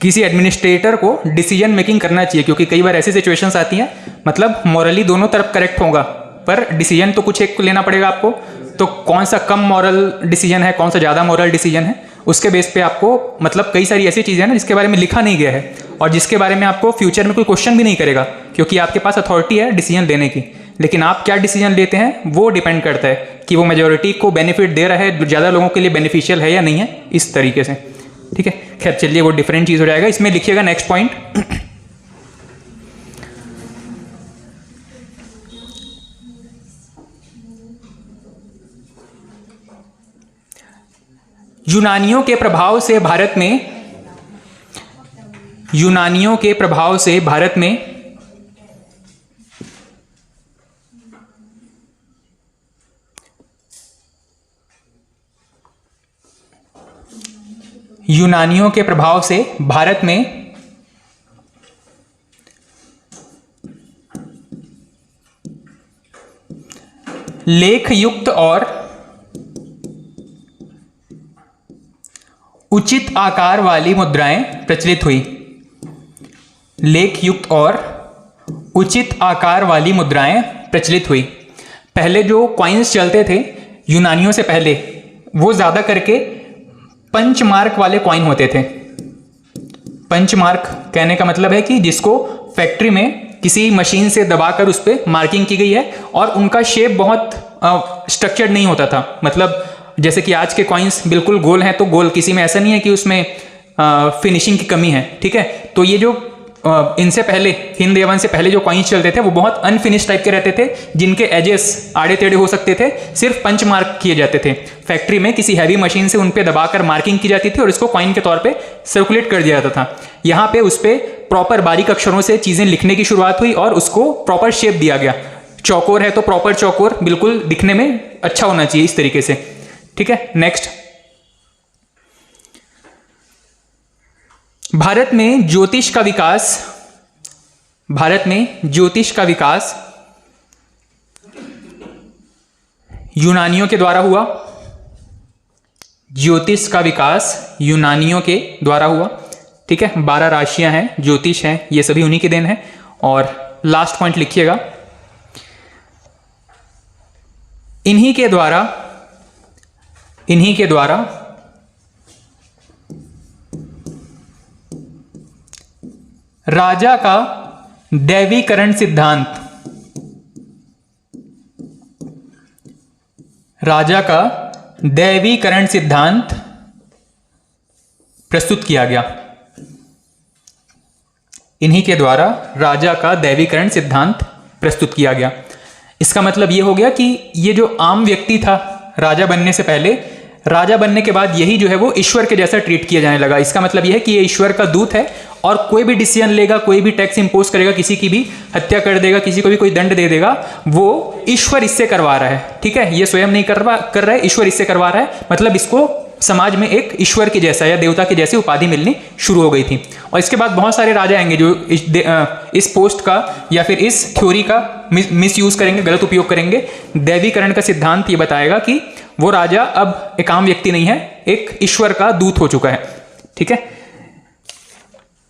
किसी एडमिनिस्ट्रेटर को डिसीजन मेकिंग करना चाहिए, क्योंकि कई बार ऐसी सिचुएशंस आती हैं मतलब मॉरली दोनों तरफ करेक्ट होगा पर डिसीजन तो कुछ एक को लेना पड़ेगा आपको। तो कौन सा कम मॉरल डिसीजन है, कौन सा ज़्यादा मॉरल डिसीजन है, उसके बेस पे आपको मतलब कई सारी ऐसी चीज़ें हैं ना जिसके बारे में लिखा नहीं गया है और जिसके बारे में आपको फ्यूचर में कोई क्वेश्चन भी नहीं करेगा, क्योंकि आपके पास अथॉरिटी है डिसीजन लेने की। लेकिन आप क्या डिसीजन लेते हैं वो डिपेंड करता है कि वो मेजोरिटी को बेनिफिट दे रहा है, ज़्यादा लोगों के लिए बेनिफिशियल है या नहीं है, इस तरीके से। ठीक है, खैर चलिए वो डिफरेंट चीज़ हो जाएगा। इसमें लिखिएगा नेक्स्ट पॉइंट, यूनानियों के प्रभाव से भारत में, यूनानियों के प्रभाव से भारत में यूनानियों के प्रभाव से भारत में लेखयुक्त और उचित आकार वाली मुद्राएं प्रचलित हुई। लेखयुक्त और उचित आकार वाली मुद्राएं प्रचलित हुई। पहले जो कॉइन्स चलते थे यूनानियों से पहले, वो ज़्यादा करके पंचमार्क वाले कॉइन होते थे। पंचमार्क कहने का मतलब है कि जिसको फैक्ट्री में किसी मशीन से दबाकर उस पर मार्किंग की गई है और उनका शेप बहुत स्ट्रक्चर्ड नहीं होता था। मतलब जैसे कि आज के कॉइन्स बिल्कुल गोल हैं तो गोल, किसी में ऐसा नहीं है कि उसमें फिनिशिंग की कमी है। ठीक है, तो ये जो इनसे पहले हिंद एवन से पहले जो कॉइन्स चलते थे वो बहुत अनफिनिश टाइप के रहते थे, जिनके एजेस आड़े टेढ़े हो सकते थे, सिर्फ पंच मार्क किए जाते थे। फैक्ट्री में किसी हैवी मशीन से उन पे दबाकर मार्किंग की जाती थी और इसको कॉइन के तौर पे सर्कुलेट कर दिया जाता था। यहाँ पे उस पे प्रॉपर बारीक अक्षरों से चीजें लिखने की शुरुआत हुई और उसको प्रॉपर शेप दिया गया। चौकोर है तो प्रॉपर चौकोर, बिल्कुल दिखने में अच्छा होना चाहिए इस तरीके से। ठीक है, नेक्स्ट। भारत में ज्योतिष का विकास यूनानियों के द्वारा हुआ। ज्योतिष का विकास यूनानियों के द्वारा हुआ। ठीक है, 12 राशियां हैं, ज्योतिष हैं, ये सभी उन्हीं की देन है। और लास्ट पॉइंट लिखिएगा, इन्हीं के द्वारा राजा का दैवीकरण सिद्धांत प्रस्तुत किया गया। इन्हीं के द्वारा राजा का दैवीकरण सिद्धांत प्रस्तुत किया गया। इसका मतलब ये हो गया कि ये जो आम व्यक्ति था राजा बनने से पहले, राजा बनने के बाद यही जो है वो ईश्वर के जैसा ट्रीट किया जाने लगा। इसका मतलब यह है कि ये ईश्वर का दूत है और कोई भी डिसीजन लेगा, कोई भी टैक्स इंपोज करेगा, किसी की भी हत्या कर देगा, किसी को भी कोई दंड दे देगा, वो ईश्वर इससे करवा रहा है। ठीक है, ये स्वयं नहीं कर रहा है, ईश्वर इससे करवा रहा है। मतलब इसको समाज में एक ईश्वर के जैसा या देवता के जैसी उपाधि मिलनी शुरू हो गई थी। और इसके बाद बहुत सारे राजा आएंगे जो इस पोस्ट का या फिर इस थ्योरी का मिस यूज करेंगे, गलत उपयोग करेंगे। दैवीकरण का सिद्धांत ये बताएगा कि वो राजा अब एक आम व्यक्ति नहीं है, एक ईश्वर का दूत हो चुका है। ठीक है,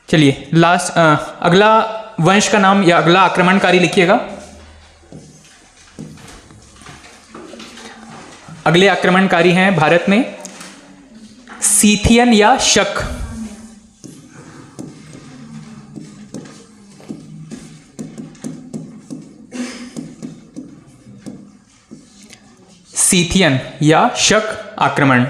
चलिए लास्ट अगला वंश का नाम या अगला आक्रमणकारी लिखिएगा। अगले आक्रमणकारी हैं भारत में सीथियन या शक। सीथियन या शक आक्रमण।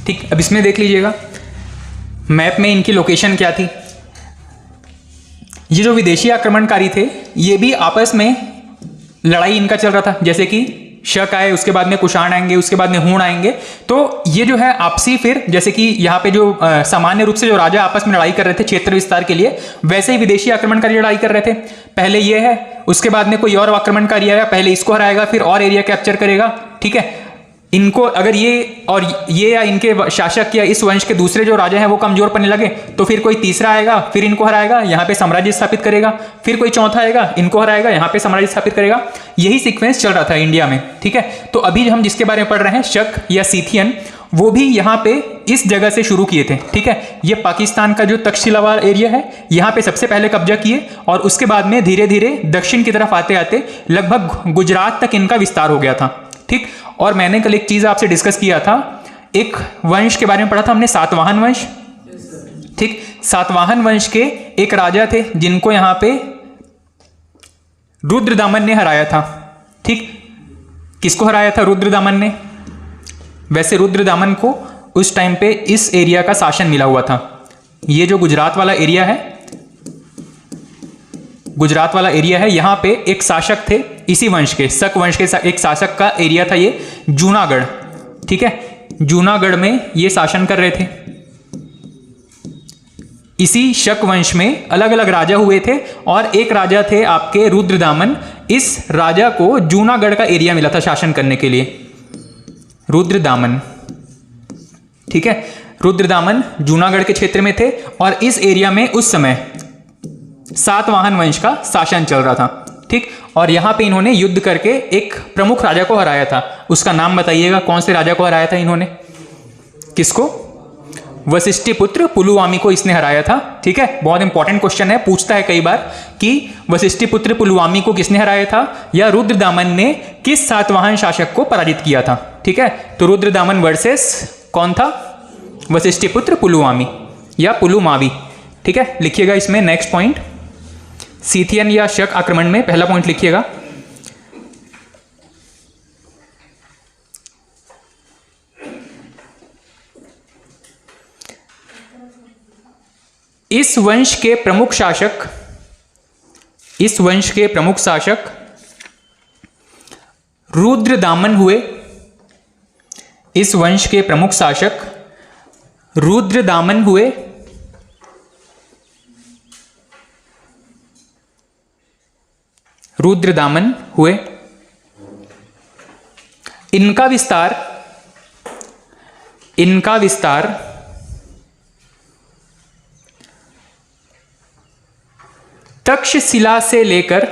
ठीक, अब इसमें देख लीजिएगा मैप में इनकी लोकेशन क्या थी। ये जो विदेशी आक्रमणकारी थे ये भी आपस में लड़ाई इनका चल रहा था। जैसे कि शक आए, उसके बाद में कुषाण आएंगे, उसके बाद में हूण आएंगे। तो ये जो है आपसी, फिर जैसे कि यहाँ पे जो सामान्य रूप से जो राजा आपस में लड़ाई कर रहे थे क्षेत्र विस्तार के लिए, वैसे ही विदेशी आक्रमणकारी लड़ाई कर रहे थे। पहले ये है, उसके बाद में कोई और आक्रमणकारी आएगा, पहले इसको हराएगा, फिर और एरिया कैप्चर करेगा। ठीक है, इनको अगर ये या इनके शासक या इस वंश के दूसरे जो राजा हैं वो कमजोर पड़ने लगे तो फिर कोई तीसरा आएगा, फिर इनको हराएगा, यहाँ पे साम्राज्य स्थापित करेगा, फिर कोई चौथा आएगा, इनको हराएगा, यहाँ पे साम्राज्य स्थापित करेगा। यही सीक्वेंस चल रहा था इंडिया में। ठीक है, तो अभी हम जिसके बारे में पढ़ रहे हैं शक या सीथियन, वो भी यहाँ पे इस जगह से शुरू किए थे। ठीक है, ये पाकिस्तान का जो तक्षशिला एरिया है यहाँ पे सबसे पहले कब्जा किए और उसके बाद में धीरे धीरे दक्षिण की तरफ आते आते लगभग गुजरात तक इनका विस्तार हो गया था। ठीक, और मैंने कल एक चीज आपसे डिस्कस किया था, एक वंश के बारे में पढ़ा था हमने, सातवाहन वंश। ठीक, सातवाहन वंश के एक राजा थे जिनको यहां पे रुद्रदामन ने हराया था। ठीक, किसको हराया था रुद्रदामन ने? वैसे रुद्रदामन को उस टाइम पे इस एरिया का शासन मिला हुआ था। ये जो गुजरात वाला एरिया है, गुजरात वाला एरिया है, यहां पे एक शासक थे इसी वंश के, शक वंश के एक शासक का एरिया था ये जूनागढ़। ठीक है, जूनागढ़ में ये शासन कर रहे थे। इसी शक वंश में अलग अलग राजा हुए थे और एक राजा थे आपके रुद्रदामन। इस राजा को जूनागढ़ का एरिया मिला था शासन करने के लिए, रुद्रदामन। ठीक है, रुद्रदामन जूनागढ़ के क्षेत्र में थे और इस एरिया में उस समय सातवाहन वंश का शासन चल रहा था। ठीक, और यहां पे इन्होंने युद्ध करके एक प्रमुख राजा को हराया था। उसका नाम बताइएगा, कौन से राजा को हराया था इन्होंने? किसको? वशिष्ठिपुत्र पुलुवामी को इसने हराया था। ठीक है, बहुत इंपॉर्टेंट क्वेश्चन है, पूछता है कई बार कि वशिष्ठिपुत्र पुलुवामी को किसने हराया था या रुद्रदामन ने किस सातवाहन शासक को पराजित किया था। ठीक है, तो रुद्रदामन वर्सेस कौन था? वशिष्ठिपुत्र पुलुवामी या पुलुमावी। ठीक है, लिखिएगा इसमें नेक्स्ट पॉइंट, सीथियन या शक आक्रमण में पहला पॉइंट लिखिएगा। इस वंश के प्रमुख शासक रुद्रदामन हुए। इस वंश के प्रमुख शासक रुद्रदामन हुए। रुद्रदामन हुए। इनका विस्तार तक्षशिला से लेकर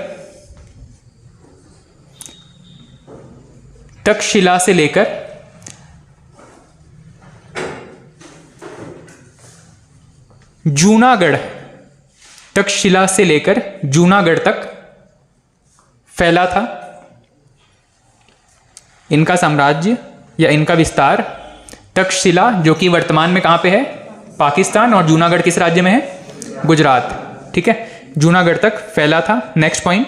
जूनागढ़, तक्षशिला से लेकर जूनागढ़ तक फैला था। इनका साम्राज्य या इनका विस्तार तक्षशिला, जो कि वर्तमान में कहां पे है? पाकिस्तान, और जूनागढ़ किस राज्य में है? गुजरात। ठीक है, जूनागढ़ तक फैला था। नेक्स्ट पॉइंट,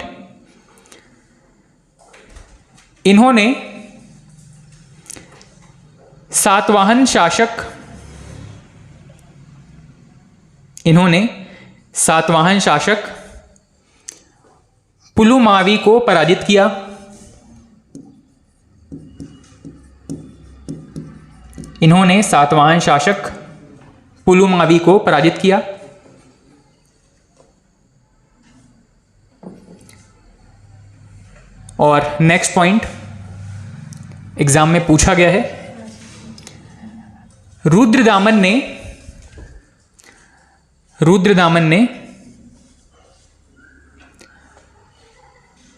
इन्होंने सातवाहन शासक पुलुमावी को पराजित किया। इन्होंने सातवाहन शासक पुलुमावी को पराजित किया। और नेक्स्ट पॉइंट एग्जाम में पूछा गया है, रुद्रदामन ने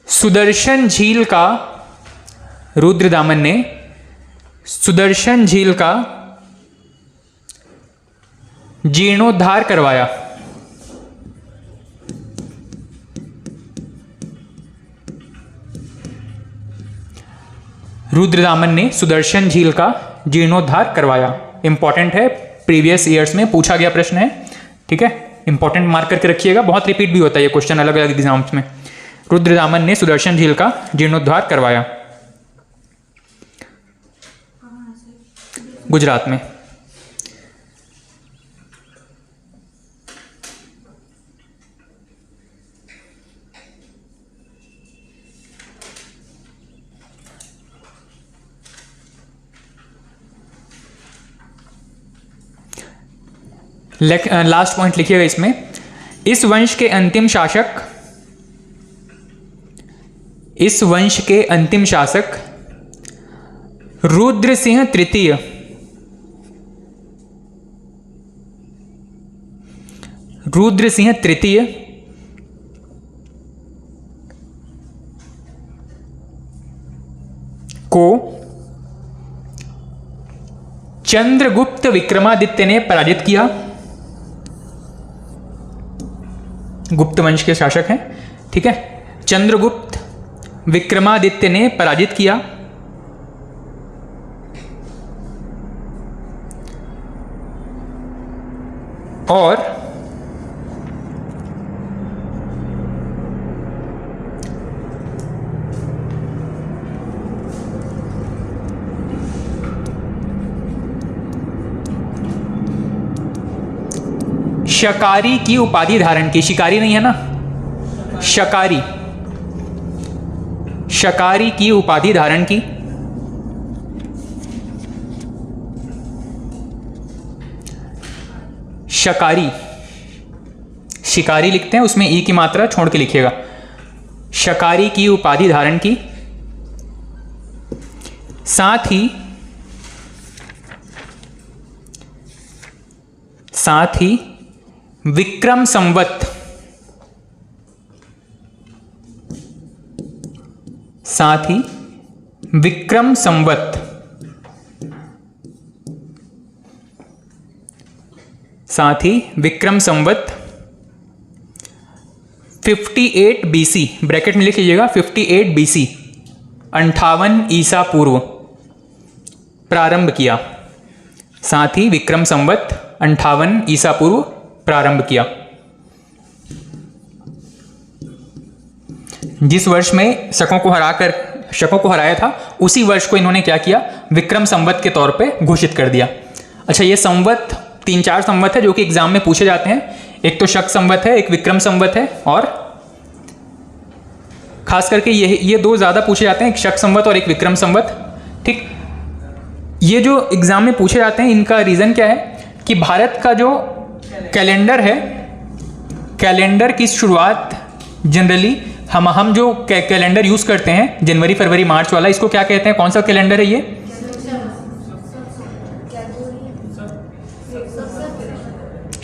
सुदर्शन झील का जीर्णोद्धार करवाया। रुद्रदामन ने सुदर्शन झील का जीर्णोद्धार करवाया। इंपॉर्टेंट है, प्रीवियस ईयर्स में पूछा गया प्रश्न है। ठीक है, इंपॉर्टेंट मार्क करके रखिएगा, बहुत रिपीट भी होता है ये क्वेश्चन अलग अलग एग्जाम्स में। रुद्रदामन ने सुदर्शन झील का जीर्णोद्धार करवाया गुजरात में। लास्ट पॉइंट लिखिएगा इसमें, इस वंश के अंतिम शासक रुद्रसिंह तृतीय को चंद्रगुप्त विक्रमादित्य ने पराजित किया। गुप्त वंश के शासक हैं। ठीक है, चंद्रगुप्त विक्रमादित्य ने पराजित किया। और शकारी की उपाधि धारण की। शिकारी नहीं है ना, शकारी की उपाधि धारण की। शिकारी लिखते हैं, उसमें ई की मात्रा छोड़ के लिखिएगा। शकारी की उपाधि धारण की। साथ ही विक्रम संवत साथ ही विक्रम संवत 58 BC, ब्रैकेट में लिख लीजिएगा 58 BC, 58 ईसा पूर्व प्रारंभ किया। साथ ही विक्रम संवत 58 ईसा पूर्व प्रारंभ किया। जिस वर्ष में शकों को हराया था उसी वर्ष को इन्होंने क्या किया, विक्रम संवत के तौर पे घोषित कर दिया। अच्छा, ये संवत 3-4 संवत है जो कि एग्जाम में पूछे जाते हैं। एक तो शक संवत है, एक विक्रम संवत है, और खास करके ये दो ज़्यादा पूछे जाते हैं, एक शक संवत और एक विक्रम संवत। ठीक, ये जो एग्जाम में पूछे जाते हैं इनका रीज़न क्या है कि भारत का जो कैलेंडर है, कैलेंडर की शुरुआत जनरली हम जो कैलेंडर यूज़ करते हैं जनवरी फरवरी मार्च वाला, इसको क्या कहते हैं, कौन सा कैलेंडर है ये?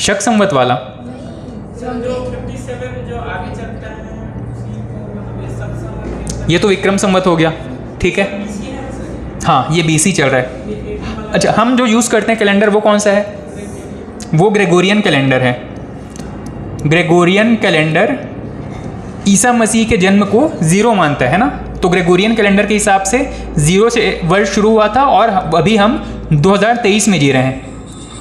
शक संवत वाला। जो 57 जो आगे चलता है उसी को मतलब ये सब संवत ये तो विक्रम संवत हो गया, ठीक है। हाँ, ये BC चल रहा है। अच्छा, हम जो यूज़ करते हैं कैलेंडर वो कौन सा है? वो ग्रेगोरियन कैलेंडर है। ग्रेगोरियन कैलेंडर ईसा मसीह के जन्म को 0 मानता है ना, तो ग्रेगोरियन कैलेंडर के हिसाब से 0 से वर्ष शुरू हुआ था और अभी हम 2023 में जी रहे हैं।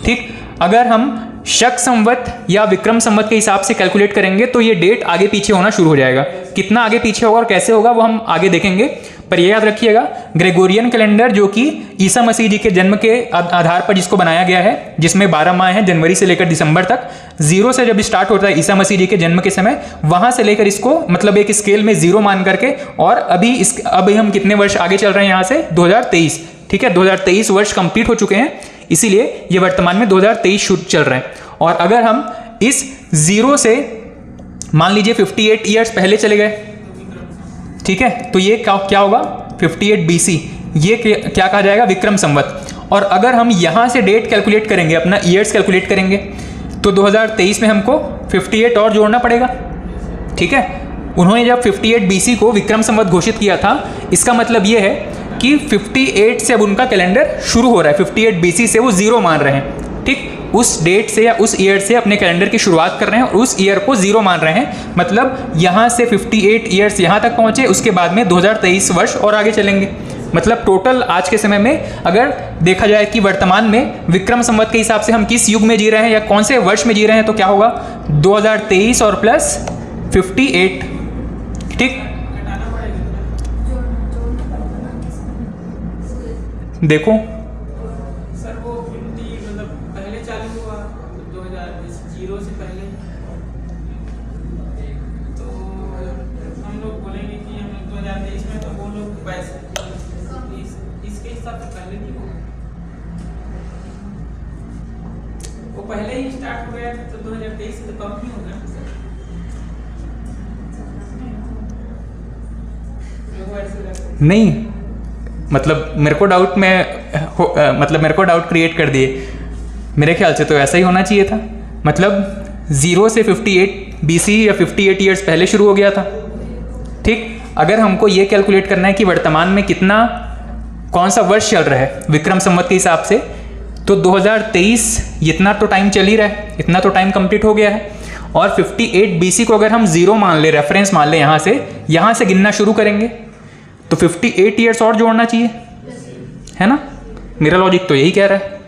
ठीक, अगर हम शक संवत या विक्रम संवत के हिसाब से कैलकुलेट करेंगे तो ये डेट आगे पीछे होना शुरू हो जाएगा। कितना आगे पीछे होगा और कैसे होगा वो हम आगे देखेंगे, पर ये याद रखिएगा ग्रेगोरियन कैलेंडर जो कि ईसा मसीह जी के जन्म के आधार पर जिसको बनाया गया है, जिसमें 12 माह हैं जनवरी से लेकर दिसंबर तक, 0 से जब स्टार्ट होता है ईसा मसीह जी के जन्म के समय, वहां से लेकर इसको मतलब एक स्केल में 0 मान करके, और अभी हम कितने वर्ष आगे चल रहे हैं यहाँ से, 2023। ठीक है, 2023 वर्ष कंप्लीट हो चुके हैं, इसीलिए ये वर्तमान में 2023 चल रहे हैं। और अगर हम इस 0 से मान लीजिए 58 ईयर्स पहले चले गए, ठीक है, तो ये क्या होगा, 58 BC, ये क्या कहा जाएगा, विक्रम संवत। और अगर हम यहाँ से डेट कैलकुलेट करेंगे, अपना ईयर्स कैलकुलेट करेंगे, तो 2023 में हमको 58 और जोड़ना पड़ेगा। ठीक है, उन्होंने जब 58 BC को विक्रम संवत घोषित किया था, इसका मतलब ये है कि 58 से अब उनका कैलेंडर शुरू हो रहा है, 58 BC से वो 0 मान रहे हैं। ठीक, उस डेट से या उस ईयर से अपने कैलेंडर की शुरुआत कर रहे हैं और उस ईयर को 0 मान रहे हैं। मतलब यहाँ से 58 ईयर्स यहाँ तक पहुँचे, उसके बाद में 2023 वर्ष और आगे चलेंगे। मतलब टोटल आज के समय में अगर देखा जाए कि वर्तमान में विक्रम संवत के हिसाब से हम किस युग में जी रहे हैं या कौन से वर्ष में जी रहे हैं, तो क्या होगा, 2023 और प्लस 58। ठीक, देखो सर वो 50 मतलब पहले चालू हुआ 2000 से पहले, तो हम लोग बोलेंगे कि हम लोग 2023 में, तो वो लोग वैसे इसके हिसाब से पहले नहीं हुआ, वो पहले ही स्टार्ट हो गया था, तो 2023 से तो कम ही होगा सर। नहीं, मतलब मेरे को डाउट क्रिएट कर दिए। मेरे ख्याल से तो ऐसा ही होना चाहिए था, मतलब 0 से 58 BC या 58 ईयर्स पहले शुरू हो गया था। ठीक, अगर हमको ये कैलकुलेट करना है कि वर्तमान में कौन सा वर्ष चल रहा है विक्रम संवत के हिसाब से, तो 2023 इतना तो टाइम चल ही रहा है, इतना तो टाइम कंप्लीट हो गया है। और 58 BC को अगर हम 0 मान ले, रेफरेंस मान ले, यहाँ से गिनना शुरू करेंगे तो 58 ईयर्स और जोड़ना चाहिए, है ना। मेरा लॉजिक तो यही कह रहा है।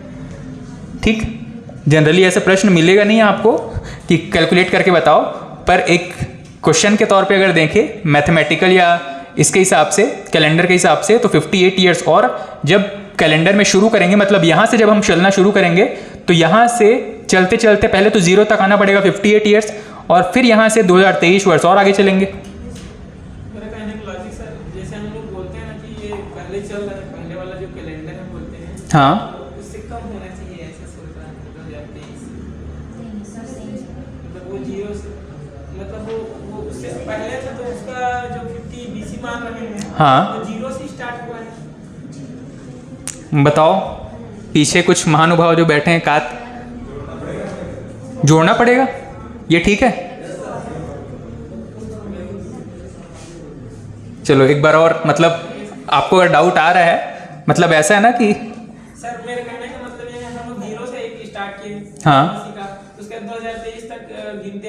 ठीक, जनरली ऐसा प्रश्न मिलेगा नहीं आपको कि कैलकुलेट करके बताओ, पर एक क्वेश्चन के तौर पे अगर देखें मैथमेटिकल या इसके हिसाब से, कैलेंडर के हिसाब से, तो 58 ईयर्स और जब कैलेंडर में शुरू करेंगे, मतलब यहाँ से जब हम चलना शुरू करेंगे तो यहाँ से चलते चलते पहले तो 0 तक आना पड़ेगा 58 ईयर्स, और फिर यहाँ से 2023 वर्ष और आगे चलेंगे। हाँ, उससे कम होना चाहिए, ऐसा सोच रहा हूं 2023, मतलब वो 0 से, मतलब वो उससे पहले था, तो उसका जो 50 BC मान रहे हैं, हाँ, तो 0 से स्टार्ट हुआ है। बताओ, पीछे कुछ महानुभाव जो बैठे हैं, कात जोड़ना पड़ेगा, ये ठीक है। चलो एक बार और, मतलब आपको अगर डाउट आ रहा है, मतलब ऐसा है ना कि सर मेरे कहने का मतलब ये है, हम लोग 0 से एक स्टार्ट किए, हाँ, BC का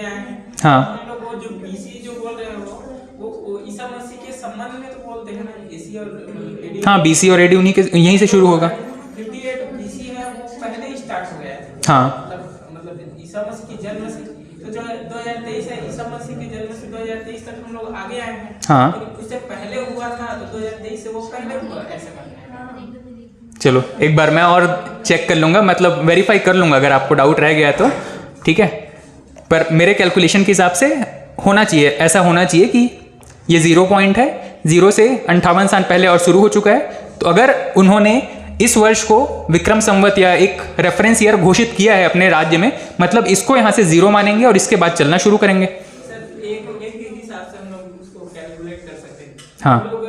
आए हैं। हाँ। हम लोग वो जो बीसी जो बोल रहे हैं वो ईसा मसीह के संबंध में तो बोलते हैं ना, एसी और एडी। हाँ, बीसी और एडी उन्हीं के यहीं से शुरू होगा। 58 बीसी है वो पहले ही स्टार्ट हो गया था। हाँ, मतलब ईसा मसीह की जन्म से तो जो 2023 है, ईसा मसीह के जन्म से 2023 तक हम लोग आगे आए हैं। हाँ। लेकिन उससे पहले हुआ था तो 2023 से वो पहले हुआ, ऐसा करना है। चलो एक बार मैं और चेक कर लूँगा, मतलब वेरीफाई कर लूँगा अगर आपको डाउट रह गया तो, ठीक है। पर मेरे कैलकुलेशन के हिसाब से होना चाहिए, ऐसा होना चाहिए कि ये 0 पॉइंट है, 0 से 58 साल पहले और शुरू हो चुका है। तो अगर उन्होंने इस वर्ष को विक्रम संवत या एक रेफरेंस ईयर घोषित किया है अपने राज्य में, मतलब इसको यहाँ से 0 मानेंगे और इसके बाद चलना शुरू करेंगे। सर एक हिसाब से हम लोग उसको कैलकुलेट कर सकते हैं। हाँ। हम लोग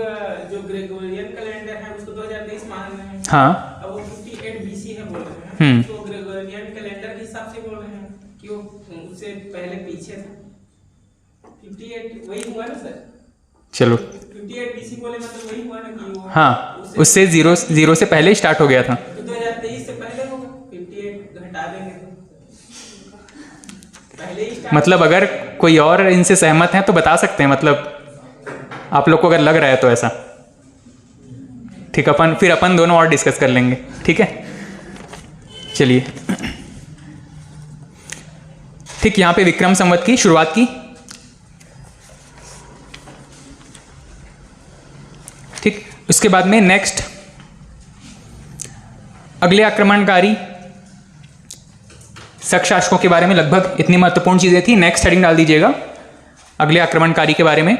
जो ग्रेगोरियन कैलेंडर है उसको 2023 मान रहे हैं। हाँ। अब वो 58 बीसी है बोल रहे हैं, तो ग्रेगोरियन कैलेंडर के हिसाब से बोल रहे हैं कि वो उससे पहले पीछे था। 58 वही हुआ ना सर? चलो 58 बीसी बोले मतलब वही हुआ ना कि वो, हाँ, उससे 0 से पहले स्टार्ट हो गया था। तो 2023 से पहले होगा। 58 घटा देंगे तो पहले ही start। मतलब अगर कोई और इनसे सहमत है तो बता सकते हैं, मतलब आप लोग को अगर लग रहा है तो ऐसा, ठीक। फिर अपन दोनों और डिस्कस कर लेंगे, ठीक है। चलिए, ठीक, यहाँ पे विक्रम संवत की शुरुआत की, ठीक। उसके बाद में नेक्स्ट अगले आक्रमणकारी शक शासकों के बारे में लगभग इतनी महत्वपूर्ण चीजें थी। नेक्स्ट हेडिंग डाल दीजिएगा अगले आक्रमणकारी के बारे में।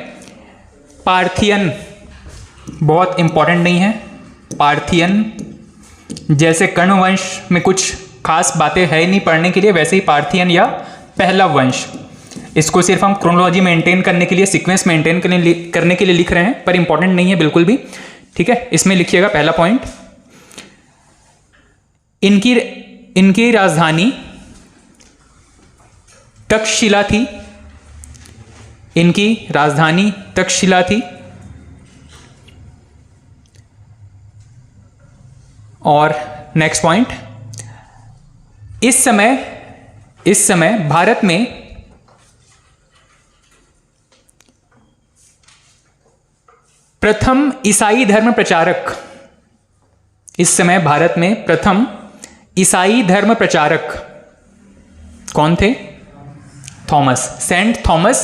पार्थियन बहुत इंपॉर्टेंट नहीं है। पार्थियन जैसे कर्ण वंश में कुछ खास बातें है नहीं पढ़ने के लिए, वैसे ही पार्थियन या पहला वंश, इसको सिर्फ हम क्रोनोलॉजी मेंटेन करने के लिए, सीक्वेंस मेंटेन करने के लिए लिख रहे हैं, पर इंपॉर्टेंट नहीं है बिल्कुल भी, ठीक है। इसमें लिखिएगा पहला पॉइंट, इनकी राजधानी तक्षशिला थी। इनकी राजधानी तक्षशिला थी। और नेक्स्ट पॉइंट, इस समय भारत में प्रथम ईसाई धर्म प्रचारक, इस समय भारत में प्रथम ईसाई धर्म प्रचारक कौन थे? थॉमस, सेंट थॉमस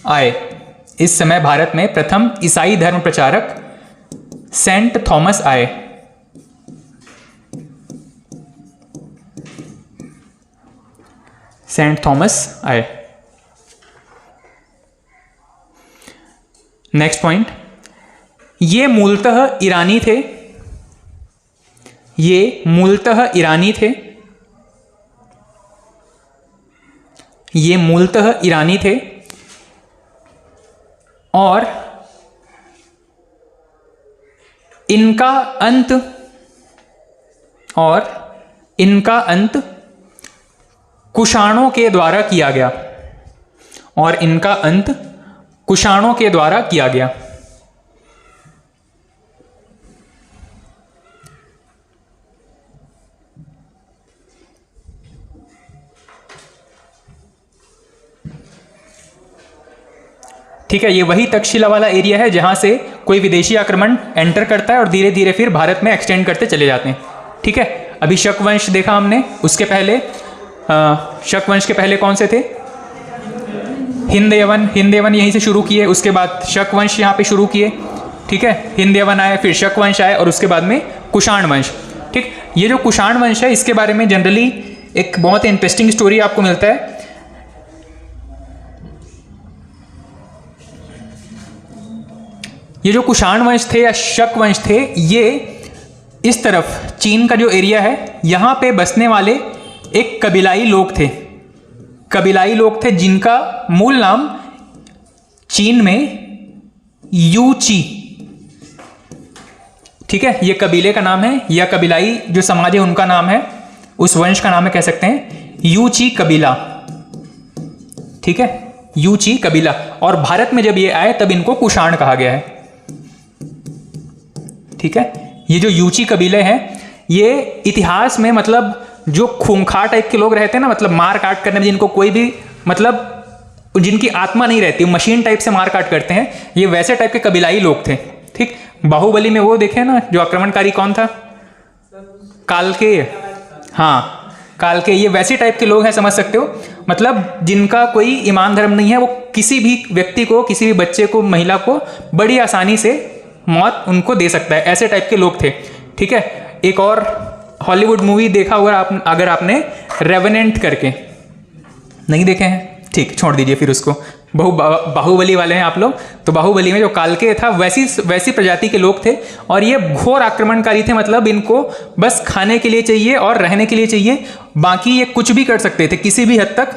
आए। इस समय भारत में प्रथम ईसाई धर्म प्रचारक सेंट थॉमस आए। सेंट थॉमस आए। नेक्स्ट पॉइंट, ये मूलतः ईरानी थे। ये मूलतः ईरानी थे। ये मूलतः ईरानी थे और इनका अंत कुषाणों के द्वारा किया गया। और इनका अंत कुषाणों के द्वारा किया गया। ठीक है, ये वही तक्षशिला वाला एरिया है जहां से कोई विदेशी आक्रमण एंटर करता है और धीरे धीरे फिर भारत में एक्सटेंड करते चले जाते हैं। ठीक है, अभी शक वंश देखा हमने, उसके पहले शक वंश के पहले कौन से थे? हिंद यवन यहीं से शुरू किए, उसके बाद शक वंश यहाँ पे शुरू किए। ठीक है, हिंद यवन आए, फिर शक वंश आए और उसके बाद में कुषाण वंश। ठीक, ये जो कुषाण वंश है इसके बारे में जनरली एक बहुत इंटरेस्टिंग स्टोरी आपको मिलता है। ये जो कुषाण वंश थे या शक वंश थे, ये इस तरफ चीन का जो एरिया है यहाँ पे बसने वाले एक कबीलाई लोग थे। कबीलाई लोग थे जिनका मूल नाम चीन में यूची, ठीक है, ये कबीले का नाम है या कबीलाई जो समाज है उनका नाम है, उस वंश का नाम है, कह सकते हैं यूची कबीला। ठीक है, यूची कबीला। और भारत में जब ये आए तब इनको कुषाण कहा गया है। ठीक है, ये जो यूची कबीले हैं ये इतिहास में मतलब जो खूंखार टाइप के लोग रहते हैं ना, मतलब मार काट करने में जिनको कोई भी मतलब जिनकी आत्मा नहीं रहती, मशीन टाइप से मार काट करते हैं, ये वैसे टाइप के कबीलाई लोग थे। ठीक, बाहुबली में वो देखे ना जो आक्रमणकारी कौन था, कालकेय। हाँ, कालकेय, ये वैसे टाइप के लोग हैं, समझ सकते हो। मतलब जिनका कोई ईमान धर्म नहीं है, वो किसी भी व्यक्ति को, किसी भी बच्चे को, महिला को बड़ी आसानी से मौत उनको दे सकता है, ऐसे टाइप के लोग थे। ठीक है, एक और हॉलीवुड मूवी देखा होगा अगर आपने, रेवेनेंट करके, नहीं देखे हैं, ठीक, छोड़ दीजिए फिर उसको। बाहुबली वाले हैं आप लोग, तो बाहुबली में जो कालकेय था वैसी प्रजाति के लोग थे, और ये घोर आक्रमणकारी थे। मतलब इनको बस खाने के लिए चाहिए और रहने के लिए चाहिए, बाकी ये कुछ भी कर सकते थे, किसी भी हद तक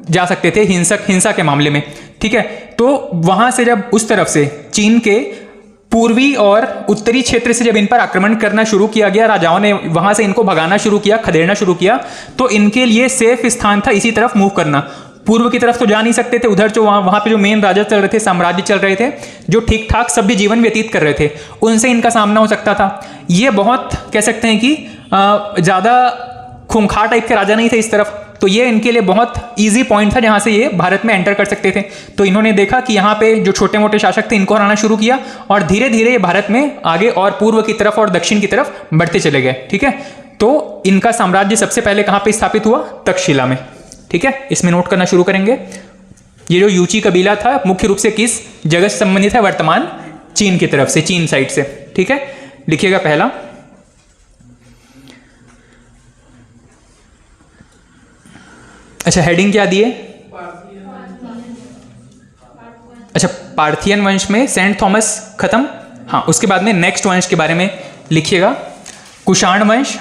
जा सकते थे हिंसा के मामले में। ठीक है, तो वहां से जब उस तरफ से चीन के पूर्वी और उत्तरी क्षेत्र से जब इन पर आक्रमण करना शुरू किया गया, राजाओं ने वहां से इनको भगाना शुरू किया, खदेड़ना शुरू किया, तो इनके लिए सेफ स्थान था इसी तरफ मूव करना। पूर्व की तरफ तो जा नहीं सकते थे, उधर जो वहां पे जो मेन राजा चल रहे थे, साम्राज्य चल रहे थे, जो ठीक ठाक सभ्य जीवन व्यतीत कर रहे थे, उनसे इनका सामना हो सकता था। ये बहुत कह सकते हैं कि ज़्यादा खूंखार टाइप के राजा नहीं थे इस तरफ, तो ये इनके लिए बहुत ईजी पॉइंट था जहां से ये भारत में एंटर कर सकते थे। तो इन्होंने देखा कि यहाँ पे जो छोटे मोटे शासक थे इनको हराना शुरू किया, और धीरे धीरे ये भारत में आगे और पूर्व की तरफ और दक्षिण की तरफ बढ़ते चले गए। ठीक है, तो इनका साम्राज्य सबसे पहले कहाँ पे स्थापित हुआ, तक्षशिला में। ठीक है, इसमें नोट करना शुरू करेंगे। ये जो यूची कबीला था मुख्य रूप से किस जगह से संबंधित है, वर्तमान चीन की तरफ से, चीन साइड से। ठीक है, लिखिएगा पहला, अच्छा हेडिंग क्या दिए, अच्छा पार्थियन वंश में सेंट थॉमस खत्म। हाँ, उसके बाद में नेक्स्ट वंश के बारे में लिखिएगा, कुषाण वंश।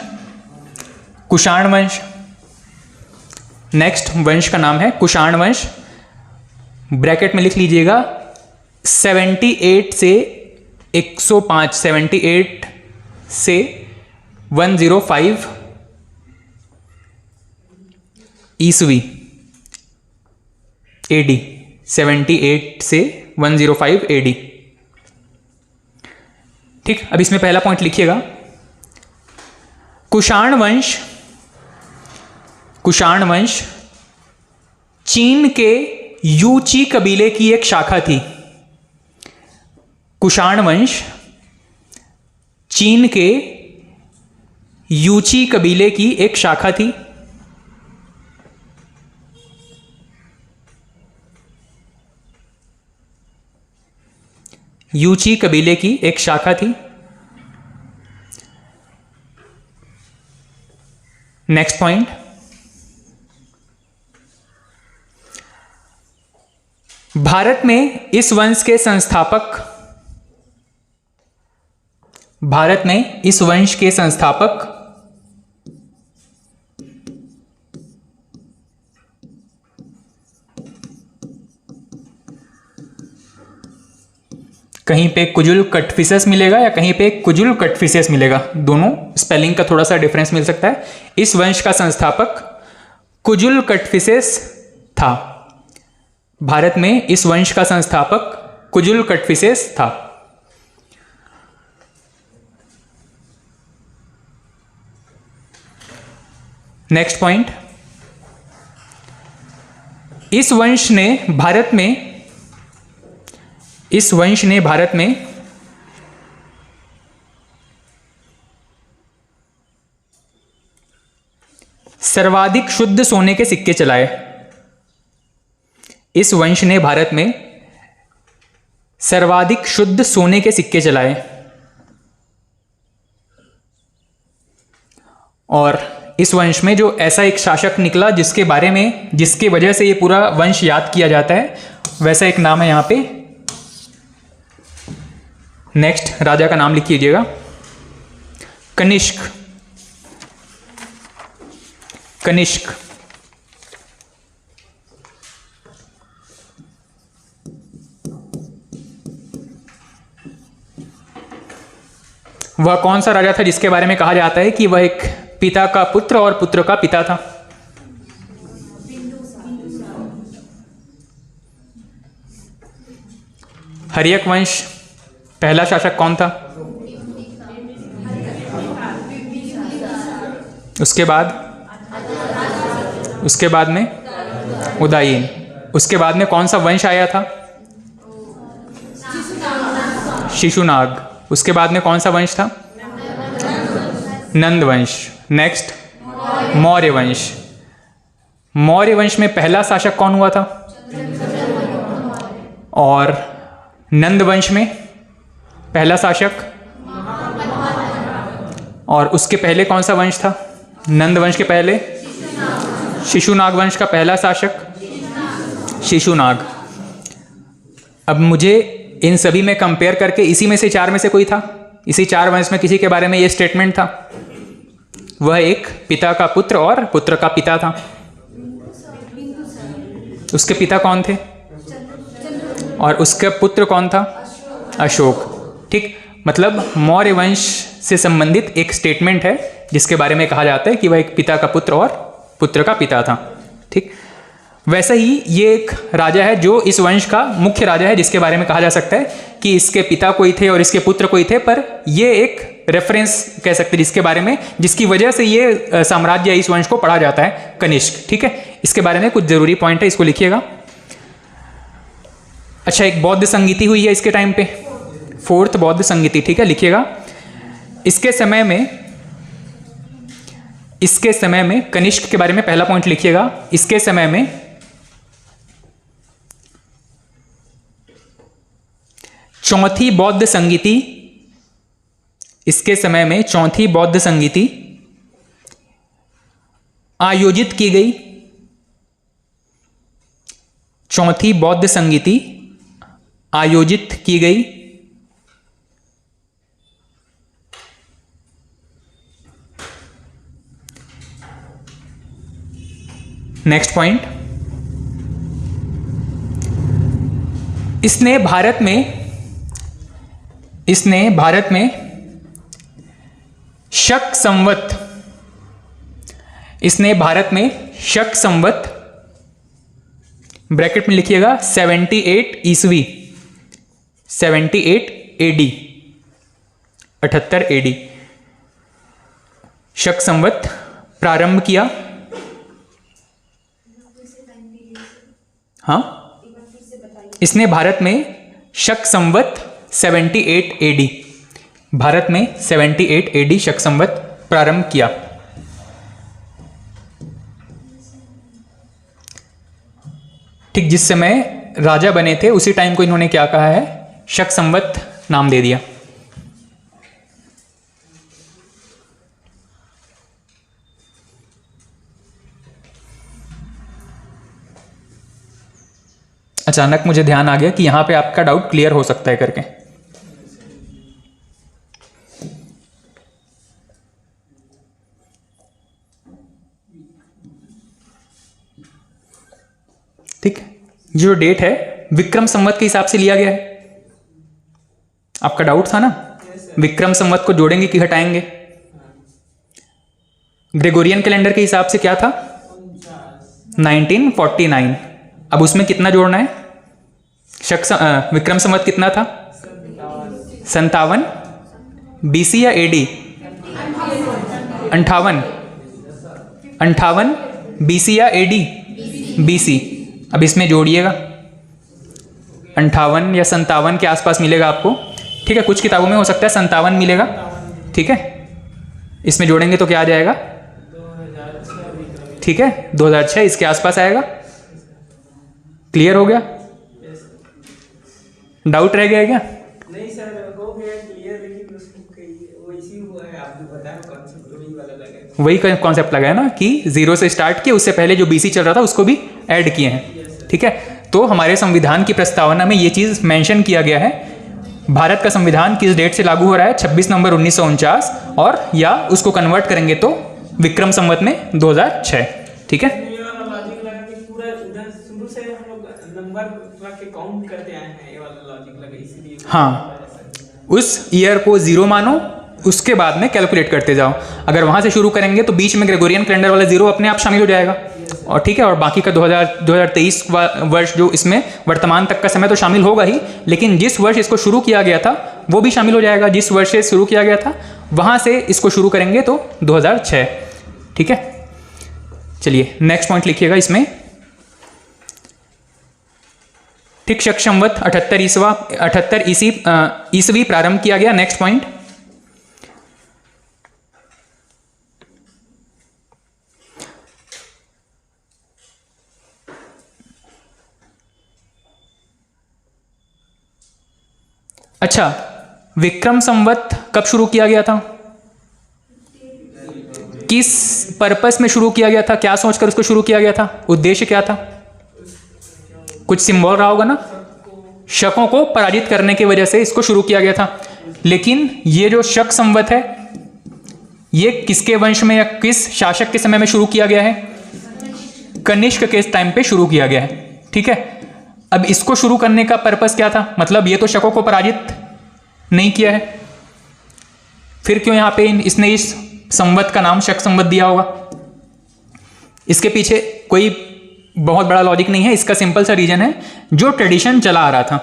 कुषाण वंश, नेक्स्ट वंश का नाम है कुषाण वंश। ब्रैकेट में लिख लीजिएगा 78 से 105, 78 से 105 ईस्वी एडी, 78 से 105 एडी। ठीक, अब इसमें पहला पॉइंट लिखिएगा, कुषाण वंश। कुषाण वंश चीन के यूची कबीले की एक शाखा थी। कुषाण वंश चीन के यूची कबीले की एक शाखा थी। यूची कबीले की एक शाखा थी। नेक्स्ट पॉइंट, भारत में इस वंश के संस्थापक, भारत में इस वंश के संस्थापक कहीं पे कुजुल कटफिसेस मिलेगा या कहीं पे कुजुल कटफिसेस मिलेगा, दोनों स्पेलिंग का थोड़ा सा डिफरेंस मिल सकता है। इस वंश का संस्थापक कुजुल कटफिसेस था। भारत में इस वंश का संस्थापक कुजुल कटफिसेस था। नेक्स्ट पॉइंट, इस वंश ने भारत में सर्वाधिक शुद्ध सोने के सिक्के चलाए। इस वंश ने भारत में सर्वाधिक शुद्ध सोने के सिक्के चलाए, और इस वंश में जो ऐसा एक शासक निकला जिसके वजह से ये पूरा वंश याद किया जाता है, वैसा एक नाम है यहां पे। नेक्स्ट राजा का नाम लिख लीजिएगा, कनिष्क। कनिष्क वह कौन सा राजा था जिसके बारे में कहा जाता है कि वह एक पिता का पुत्र और पुत्र का पिता था? हर्यक वंश पहला शासक कौन था? उसके बाद में उदयीन। उसके बाद में कौन सा वंश आया था? शिशुनाग। उसके बाद में कौन सा वंश था? नंद वंश। नेक्स्ट मौर्य वंश। मौर्य वंश में पहला शासक कौन हुआ था? और नंद वंश में पहला शासक? और उसके पहले कौन सा वंश था? नंद वंश के पहले शिशुनाग वंश का पहला शासक शिशुनाग। अब मुझे इन सभी में कंपेयर करके इसी में से चार में से कोई था, इसी चार वंश में किसी के बारे में ये स्टेटमेंट था, वह एक पिता का पुत्र और पुत्र का पिता था। उसके पिता कौन थे? और उसका पुत्र कौन था? अशोक। ठीक, मतलब मौर्य वंश से संबंधित एक स्टेटमेंट है जिसके बारे में कहा जाता है कि वह एक पिता का पुत्र और पुत्र का पिता था। ठीक, वैसे ही ये एक राजा है जो इस वंश का मुख्य राजा है, जिसके बारे में कहा जा सकता है कि इसके पिता कोई थे और इसके पुत्र कोई थे, पर ये एक रेफरेंस कह सकते हैं जिसके बारे में, जिसकी वजह से ये साम्राज्य इस वंश को पढ़ा जाता है कनिष्क। ठीक है, इसके बारे में कुछ जरूरी पॉइंट है, इसको लिखिएगा। अच्छा, एक बौद्ध संगीति हुई है इसके टाइम पे, 4th बौद्ध संगीति। ठीक है, लिखिएगा। इसके समय में कनिष्क के बारे में पहला पॉइंट लिखिएगा। इसके समय में चौथी बौद्ध संगीति, इसके समय में चौथी बौद्ध संगीति आयोजित की गई। चौथी बौद्ध संगीति आयोजित की गई। नेक्स्ट पॉइंट, इसने भारत में शक संवत ब्रैकेट में लिखिएगा 78 ईस्वी, 78 AD, 78 AD शक संवत प्रारंभ किया। हाँ, इसने भारत में शक संवत 78 AD, भारत में 78 AD शक संवत प्रारंभ किया। ठीक, जिस समय राजा बने थे उसी टाइम को इन्होंने क्या कहा है? शक संवत नाम दे दिया। अचानक मुझे ध्यान आ गया कि यहां पे आपका डाउट क्लियर हो सकता है करके। ठीक, जो डेट है विक्रम संवत के हिसाब से लिया गया है। आपका डाउट था ना, विक्रम संवत को जोड़ेंगे कि हटाएंगे? ग्रेगोरियन कैलेंडर के हिसाब से क्या था? 1949। अब उसमें कितना जोड़ना है? विक्रम संवत कितना था? 57 BC या AD? 58 BC या AD? BC। अब इसमें जोड़िएगा, 58 या 57 के आसपास मिलेगा आपको। ठीक है, कुछ किताबों में हो सकता है 57 मिलेगा। ठीक है, इसमें जोड़ेंगे तो क्या आ जाएगा? 2006। ठीक है, 2006 इसके आसपास आएगा। क्लियर हो गया? डाउट रह गया क्या? नहीं सर, हो गया क्लियर, लेकिन उसको वैसे ही हुआ है, आपने बताया कॉन्सेप्ट वही वाला लगा। वही कॉन्सेप्ट लगा है ना कि 0 से स्टार्ट किए, उससे पहले जो BC चल रहा था उसको भी ऐड किए हैं। ठीक है, तो हमारे संविधान की प्रस्तावना में ये चीज़ मेंशन किया गया है। भारत का संविधान किस डेट से लागू हो रहा है? 26 नवंबर 1949, और या उसको कन्वर्ट करेंगे तो विक्रम संवत में 2006। ठीक है, लॉजिक लगा कि पूरा इधर शुरू से हम लोग नंबर रख के काउंट करते आए हैं, ये वाला लॉजिक लगा, इसलिए। हाँ, उस ईयर को 0 मानो, उसके बाद में कैलकुलेट करते जाओ। अगर वहां से शुरू करेंगे तो बीच में ग्रेगोरियन कैलेंडर वाला 0 अपने आप शामिल हो जाएगा। और ठीक है, और बाकी का 2023 वर्ष जो इसमें वर्तमान तक का समय तो शामिल होगा ही, लेकिन जिस वर्ष इसको शुरू किया गया था वो भी शामिल हो जाएगा। जिस वर्ष से शुरू किया गया था वहां से इसको शुरू करेंगे तो 2006। ठीक है, चलिए नेक्स्ट पॉइंट लिखिएगा। इसमें ठीक, शक संवत 78 ईस्वी प्रारंभ किया गया। नेक्स्ट पॉइंट, अच्छा, विक्रम संवत कब शुरू किया गया था? किस पर्पस में शुरू किया गया था? क्या सोचकर उसको शुरू किया गया था? उद्देश्य क्या था? कुछ सिंबल रहा होगा ना, शकों को पराजित करने की वजह से इसको शुरू किया गया था। लेकिन ये जो शक संवत है, ये किसके वंश में या किस शासक के समय में शुरू किया गया है? कनिष्क के टाइम पे शुरू किया गया है। ठीक है, अब इसको शुरू करने का पर्पस क्या था? मतलब ये तो शकों को पराजित नहीं किया है, फिर क्यों यहां पे इसने इस संवत का नाम शक संवत दिया होगा? इसके पीछे कोई बहुत बड़ा लॉजिक नहीं है, इसका सिंपल सा रीजन है, जो ट्रेडिशन चला आ रहा था।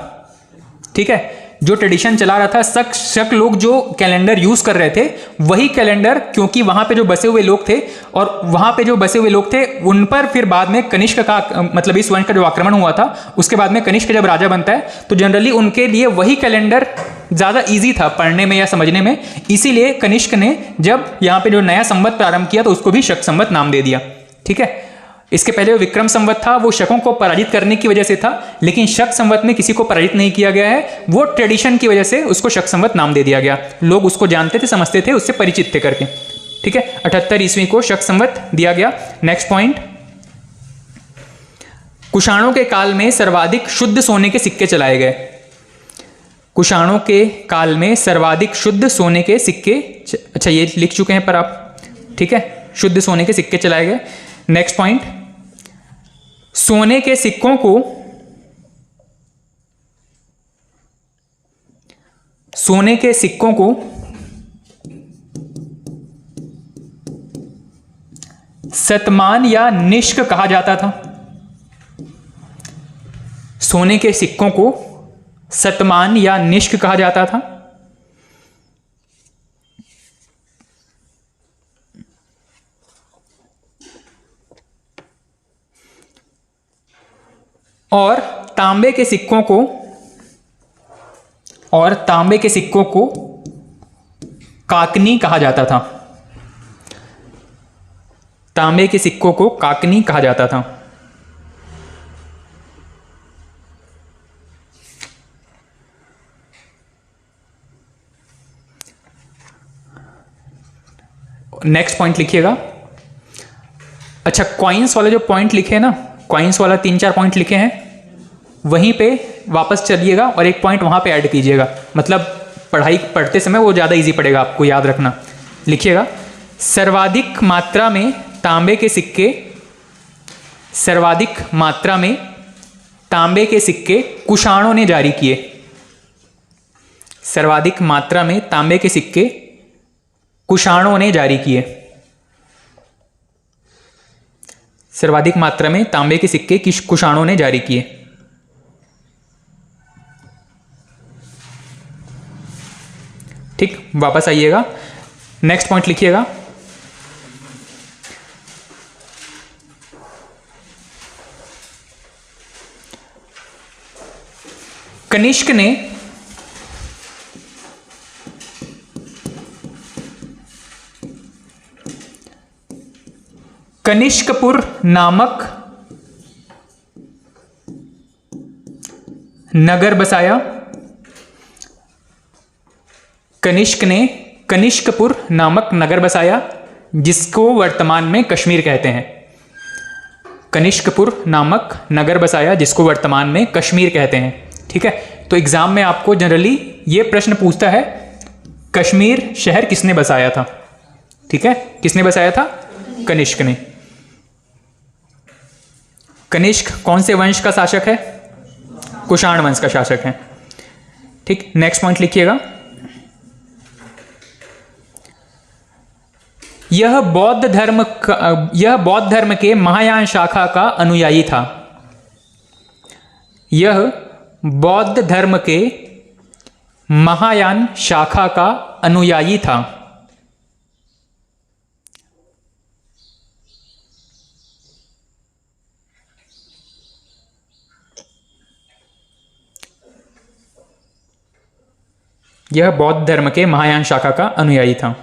ठीक है, जो ट्रेडिशन चला रहा था, शक लोग जो कैलेंडर यूज कर रहे थे, वही कैलेंडर, क्योंकि वहां पे जो बसे हुए लोग थे और वहां पे जो बसे हुए लोग थे उन पर फिर बाद में कनिष्क का, मतलब इस वंश का जो आक्रमण हुआ था, उसके बाद में कनिष्क जब राजा बनता है तो जनरली उनके लिए वही कैलेंडर ज्यादा इजी था पढ़ने में या समझने में। इसीलिए कनिष्क ने जब यहाँ पे जो नया संवत प्रारंभ किया तो उसको भी शक संवत नाम दे दिया। ठीक है, इसके पहले जो विक्रम संवत था वो शकों को पराजित करने की वजह से था, लेकिन शक संवत में किसी को पराजित नहीं किया गया है, वो ट्रेडिशन की वजह से उसको शक संवत नाम दे दिया गया। लोग उसको जानते थे, समझते थे, उससे परिचित थे करके। ठीक है, 78 ईस्वी को शक संवत दिया गया। नेक्स्ट पॉइंट, कुषाणों के काल में सर्वाधिक शुद्ध सोने के सिक्के चलाए गए। कुषाणों के काल में सर्वाधिक शुद्ध सोने के सिक्के, अच्छा ये लिख चुके हैं पर आप, ठीक है, शुद्ध सोने के सिक्के चलाए गए। नेक्स्ट पॉइंट, सोने के सिक्कों को शतमान या निष्क कहा जाता था। सोने के सिक्कों को शतमान या निष्क कहा जाता था। और तांबे के सिक्कों को काकनी कहा जाता था। तांबे के सिक्कों को काकनी कहा जाता था। नेक्स्ट पॉइंट लिखिएगा। अच्छा, कॉइन्स वाले जो पॉइंट लिखे हैं ना, कॉइन्स वाला 3-4 पॉइंट लिखे हैं, वहीं पे वापस चलिएगा और एक पॉइंट वहां पे ऐड कीजिएगा। मतलब पढ़ाई पढ़ते समय वो ज़्यादा इजी पड़ेगा, आपको याद रखना। लिखिएगा, सर्वाधिक मात्रा में तांबे के सिक्के कुषाणों ने जारी किए। सर्वाधिक मात्रा में तांबे के सिक्के कुषाणों ने जारी किए। सर्वाधिक मात्रा में तांबे के सिक्के कुषाणों ने जारी किए। ठीक, वापस आइएगा, नेक्स्ट पॉइंट लिखिएगा। कनिष्क ने कनिष्कपुर नामक नगर बसाया। कनिष्क ने कनिष्कपुर नामक नगर बसाया, जिसको वर्तमान में कश्मीर कहते हैं। कनिष्कपुर नामक नगर बसाया, जिसको वर्तमान में कश्मीर कहते हैं। ठीक है, तो एग्जाम में आपको जनरली ये प्रश्न पूछता है, कश्मीर शहर किसने बसाया था? ठीक है, किसने बसाया था? कनिष्क ने। कनिष्क कौन से वंश का शासक है? कुषाण वंश का शासक है। ठीक, नेक्स्ट पॉइंट लिखिएगा। यह बौद्ध धर्म के महायान शाखा का अनुयायी था। यह बौद्ध धर्म के महायान शाखा का अनुयायी था। यह बौद्ध धर्म के महायान शाखा का अनुयायी था।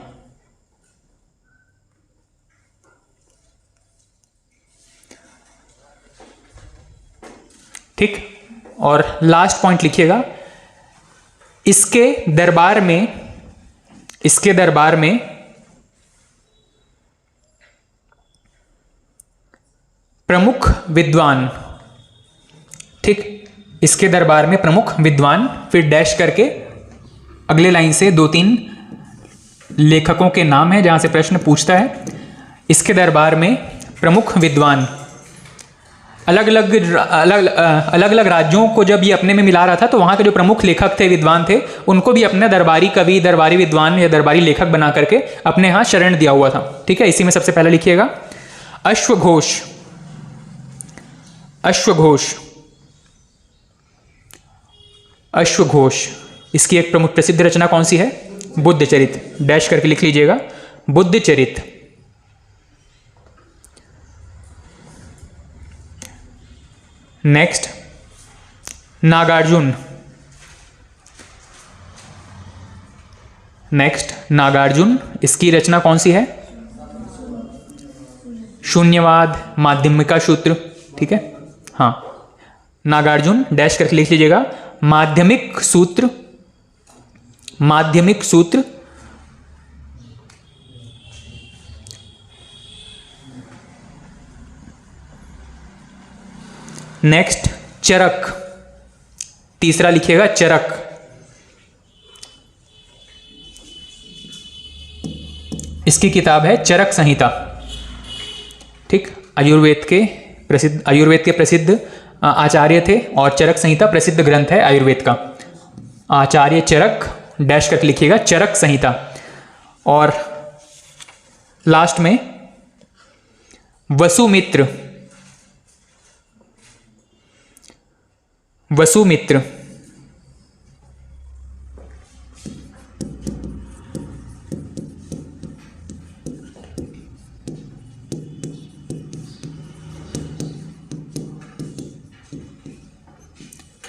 ठीक, और लास्ट पॉइंट लिखिएगा, इसके दरबार में प्रमुख विद्वान, ठीक, इसके दरबार में प्रमुख विद्वान, फिर डैश करके अगले लाइन से 2-3 लेखकों के नाम है जहां से प्रश्न पूछता है। इसके दरबार में प्रमुख विद्वान, अलग अलग राज्यों को जब ये अपने में मिला रहा था तो वहाँ के जो प्रमुख लेखक थे, विद्वान थे, उनको भी अपने दरबारी कवि, दरबारी विद्वान या दरबारी लेखक बना करके अपने यहाँ शरण दिया हुआ था। ठीक है, इसी में सबसे पहले लिखिएगा अश्वघोष। अश्वघोष, अश्वघोष, इसकी एक प्रमुख प्रसिद्ध रचना कौन सी है? बुद्ध चरित। डैश करके लिख लीजिएगा बुद्ध चरित। नेक्स्ट नागार्जुन। नेक्स्ट नागार्जुन, इसकी रचना कौन सी है? शून्यवाद, माध्यमिका सूत्र। ठीक है, हाँ, नागार्जुन डैश करके लिख लीजिएगा माध्यमिक सूत्र। माध्यमिक सूत्र। नेक्स्ट चरक, तीसरा लिखिएगा चरक। इसकी किताब है चरक संहिता। ठीक, आयुर्वेद के प्रसिद्ध आचार्य थे और चरक संहिता प्रसिद्ध ग्रंथ है आयुर्वेद का। आचार्य चरक, डैश करके लिखिएगा चरक संहिता। और लास्ट में वसुमित्र। वसुमित्र,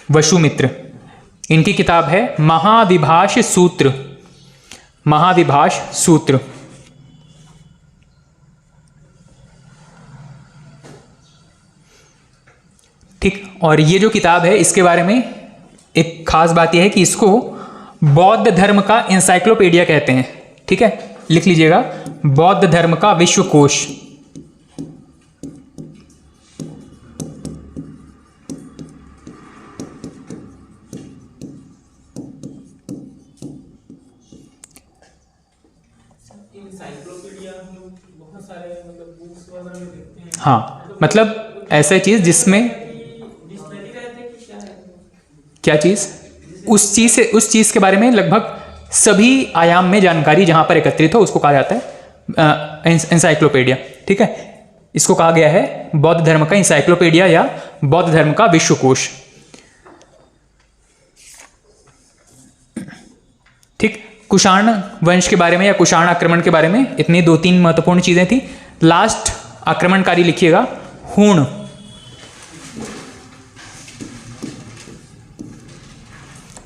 वसुमित्र, इनकी किताब है महाविभाष सूत्र। महाविभाष सूत्र। ठीक, और ये जो किताब है इसके बारे में एक खास बात यह है कि इसको बौद्ध धर्म का इंसाइक्लोपीडिया कहते हैं। ठीक है, लिख लीजिएगा बौद्ध धर्म का विश्वकोश। इंसाइक्लोपीडिया हम लोग बहुत सारे मतलब बुक्स वगैरह में देखते हैं। हाँ, मतलब ऐसा चीज जिसमें डिक्शनरी रहते हैं कि क्या है? क्या चीज, उस चीज के बारे में लगभग सभी आयाम में जानकारी जहां पर एकत्रित हो उसको कहा जाता है इंसाइक्लोपीडिया। ठीक है, इसको कहा गया है बौद्ध धर्म का इंसाइक्लोपीडिया या बौद्ध धर्म का विश्वकोश। ठीक, कुषाण वंश के बारे में या कुषाण आक्रमण के बारे में इतनी 2-3 महत्वपूर्ण चीजें थी। लास्ट आक्रमणकारी लिखिएगा हूण।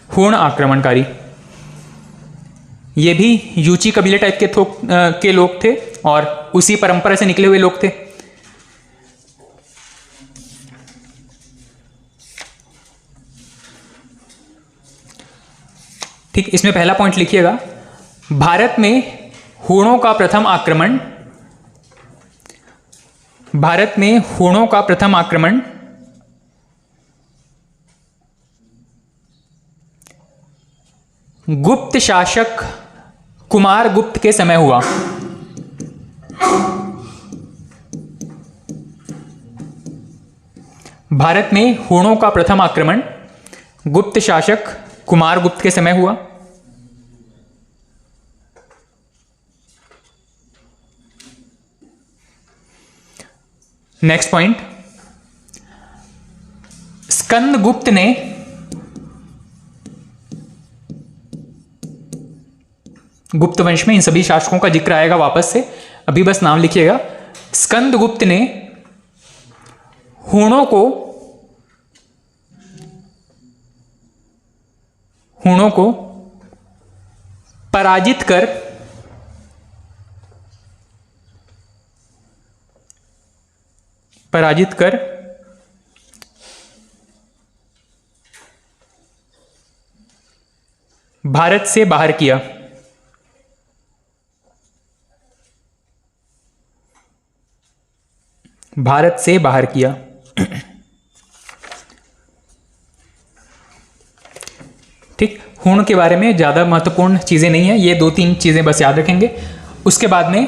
हूण आक्रमणकारी, ये भी यूची कबीले टाइप के लोग थे और उसी परंपरा से निकले हुए लोग थे। ठीक, इसमें पहला पॉइंट लिखिएगा भारत में हूणों का प्रथम आक्रमण। भारत में हूणों का प्रथम आक्रमण गुप्त शासक कुमार गुप्त के समय हुआ। भारत में हूणों का प्रथम आक्रमण गुप्त शासक कुमार गुप्त के समय हुआ। नेक्स्ट पॉइंट, स्कंदगुप्त ने गुप्त वंश में इन सभी शासकों का जिक्र आएगा वापस से, अभी बस नाम लिखिएगा। स्कंदगुप्त ने हूणों को पराजित कर भारत से बाहर किया। भारत से बाहर किया। ठीक, हुण के बारे में ज़्यादा महत्वपूर्ण चीज़ें नहीं है, ये 2-3 चीज़ें बस याद रखेंगे। उसके बाद में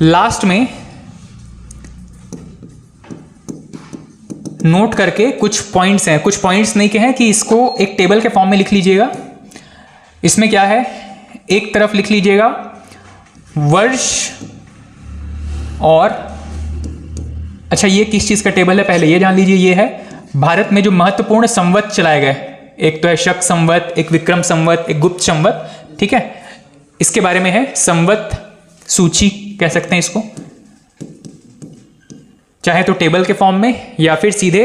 लास्ट में नोट करके कुछ पॉइंट्स हैं, कुछ पॉइंट्स नहीं के हैं कि इसको एक टेबल के फॉर्म में लिख लीजिएगा। इसमें क्या है, एक तरफ लिख लीजिएगा वर्ष और अच्छा ये किस चीज़ का टेबल है पहले ये जान लीजिए। ये है भारत में जो महत्वपूर्ण संवत चलाए गए, एक तो है शक संवत, एक विक्रम संवत, एक गुप्त संवत। ठीक है, इसके बारे में है संवत सूची कह सकते हैं इसको, चाहे तो टेबल के फॉर्म में या फिर सीधे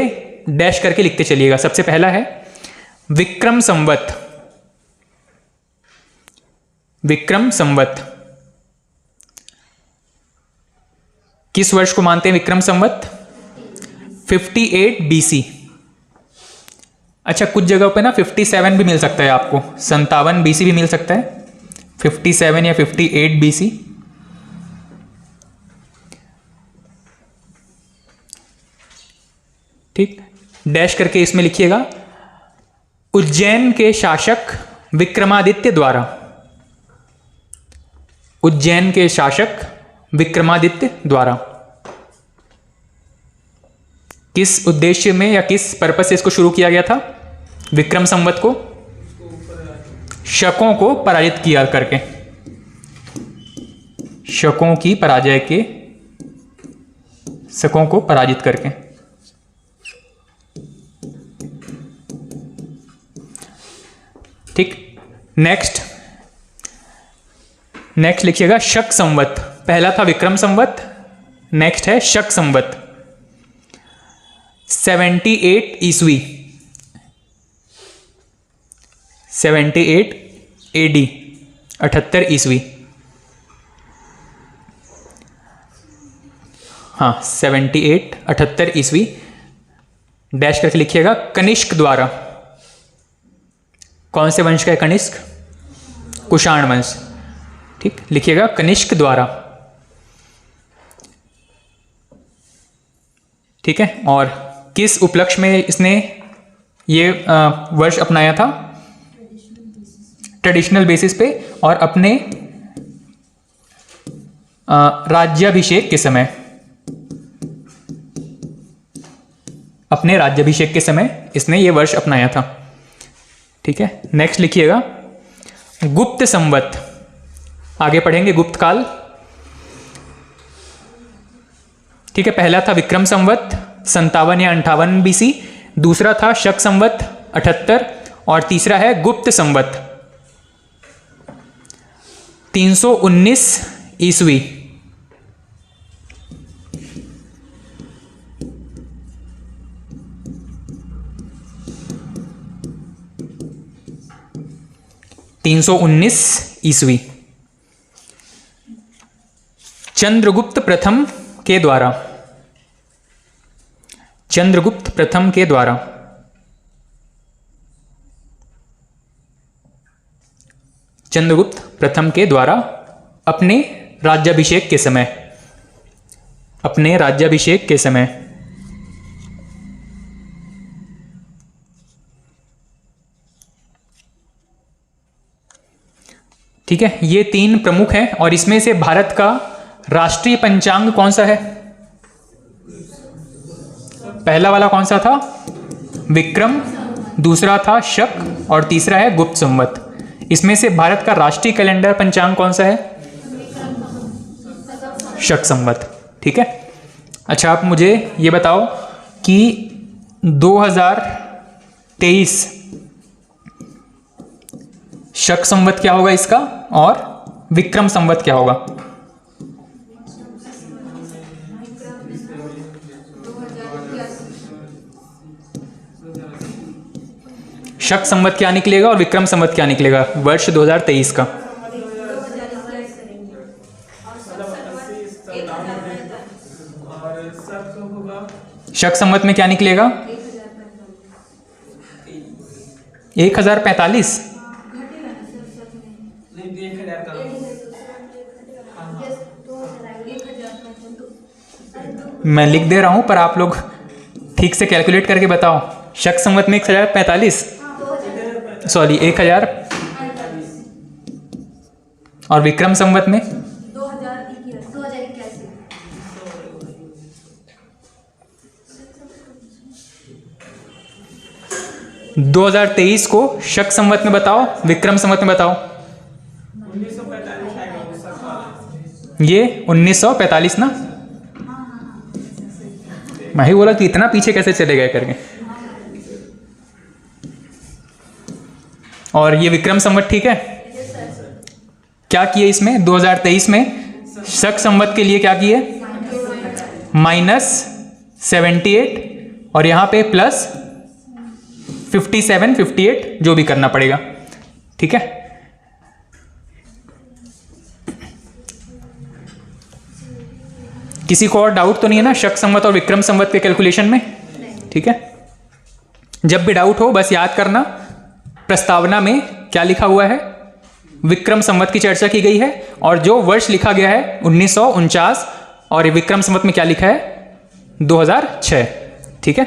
डैश करके लिखते चलिएगा। सबसे पहला है विक्रम संवत। विक्रम संवत किस वर्ष को मानते हैं विक्रम संवत? 58 BC। अच्छा कुछ जगह पे ना 57 भी मिल सकता है आपको, 57 BC भी मिल सकता है, 57 या 58 BC। ठीक, डैश करके इसमें लिखिएगा उज्जैन के शासक विक्रमादित्य द्वारा। उज्जैन के शासक विक्रमादित्य द्वारा किस उद्देश्य में या किस पर्पस से इसको शुरू किया गया था? विक्रम संवत को शकों को पराजित किया करके, शकों की पराजय के, शकों को पराजित करके। ठीक, नेक्स्ट लिखिएगा शक संवत। पहला था विक्रम संवत, नेक्स्ट है शक संवत। 78 ईस्वी, 78 AD, 78 ईस्वी। हाँ 78 78 ईस्वी। डैश करके लिखिएगा कनिष्क द्वारा। कौन से वंश का है कनिष्क? कुषाण वंश। ठीक, लिखिएगा कनिष्क द्वारा। ठीक है, और किस उपलक्ष्य में इसने ये वर्ष अपनाया था? ट्रेडिशनल बेसिस पे और अपने राज्याभिषेक के समय, अपने राज्याभिषेक के समय इसने ये वर्ष अपनाया था। ठीक है, नेक्स्ट लिखिएगा गुप्त संवत। आगे पढ़ेंगे गुप्त काल। ठीक है, पहला था विक्रम संवत 57 या 58 BC, दूसरा था शक संवत 78 और तीसरा है गुप्त संवत 319 ईस्वी। ईस्वी चंद्रगुप्त प्रथम के द्वारा। चंद्रगुप्त प्रथम के द्वारा चंद्रगुप्त प्रथम के द्वारा अपने राज्याभिषेक के समय, अपने राज्याभिषेक के समय। ठीक है, ये 3 प्रमुख हैं और इसमें से भारत का राष्ट्रीय पंचांग कौन सा है? पहला वाला कौन सा था? विक्रम, दूसरा था शक और तीसरा है गुप्त संवत। इसमें से भारत का राष्ट्रीय कैलेंडर पंचांग कौन सा है? शक संवत। ठीक है, अच्छा आप मुझे ये बताओ कि 2023 शक संवत क्या होगा इसका और विक्रम संवत क्या होगा? शक संवत क्या निकलेगा और विक्रम संवत क्या निकलेगा वर्ष 2023 का? मतलब 80 सब डाउन हो जाएगा और सब तो होगा शक संवत में क्या निकलेगा? 1045। नहीं 1000 का मैं लिख दे रहा हूं पर आप लोग ठीक से कैलकुलेट करके बताओ। शक संवत में 1045, सॉरी 1000, और विक्रम संवत में 2023 को शक संवत में बताओ, विक्रम संवत में बताओ। 1945 आएगा वो सब वाला। ये 1945 ना, मैं ही बोला कि इतना पीछे कैसे चले गए करके। और ये विक्रम संवत ठीक है। क्या किए इसमें 2023 में शक संवत के लिए क्या किए? -78 और यहाँ पे +57 58 जो भी करना पड़ेगा, ठीक है। किसी को और डाउट तो नहीं है ना शक संवत और विक्रम संवत के कैलकुलेशन में? ठीक है, जब भी डाउट हो बस याद करना प्रस्तावना में क्या लिखा हुआ है, विक्रम संवत की चर्चा की गई है और जो वर्ष लिखा गया है 1949, और विक्रम संवत में क्या लिखा है 2006, ठीक है।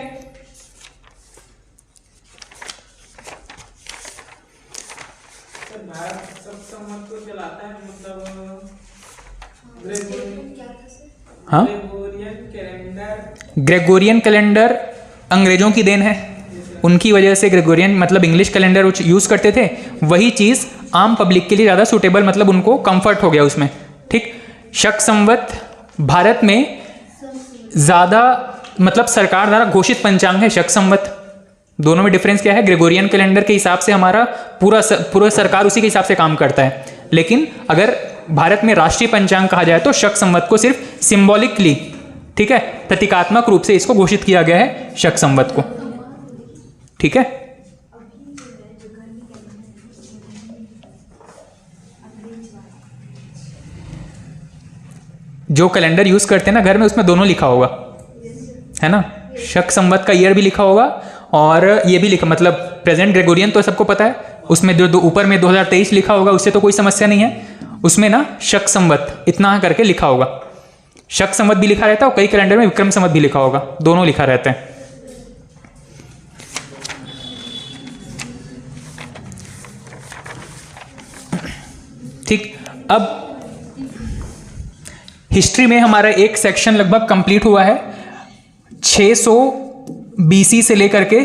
भारत सब संवत को चलाता है मतलब हाँ, ग्रेगोरियन कैलेंडर। ग्रेगोरियन कैलेंडर अंग्रेजों की देन है, उनकी वजह से ग्रेगोरियन मतलब इंग्लिश कैलेंडर यूज करते थे, वही चीज आम पब्लिक के लिए ज्यादा सूटेबल, मतलब उनको कंफर्ट हो गया उसमें, ठीक। शक संवत भारत में ज्यादा मतलब सरकार द्वारा घोषित पंचांग है शक संवत। दोनों में डिफरेंस क्या है? ग्रेगोरियन कैलेंडर के हिसाब से हमारा पूरा सरकार उसी के हिसाब से काम करता है, लेकिन अगर भारत में राष्ट्रीय पंचांग कहा जाए तो शक संवत को सिर्फ सिंबॉलिकली, ठीक है, प्रतीकात्मक रूप से इसको घोषित किया गया है शक संवत को, ठीक है। जो कैलेंडर यूज करते हैं ना घर में, उसमें दोनों लिखा होगा, है ना, शक संवत का ईयर भी लिखा होगा और ये भी लिखा, मतलब प्रेजेंट ग्रेगोरियन तो सबको पता है, उसमें जो ऊपर में 2023 लिखा होगा उससे तो कोई समस्या नहीं है, उसमें ना शक संवत इतना करके लिखा होगा। शक संवत भी लिखा रहता है और कई कैलेंडर में विक्रम संवत भी लिखा होगा, दोनों लिखा रहता है। ठीक, अब हिस्ट्री में हमारा एक सेक्शन लगभग कंप्लीट हुआ है। 600 BC से लेकर के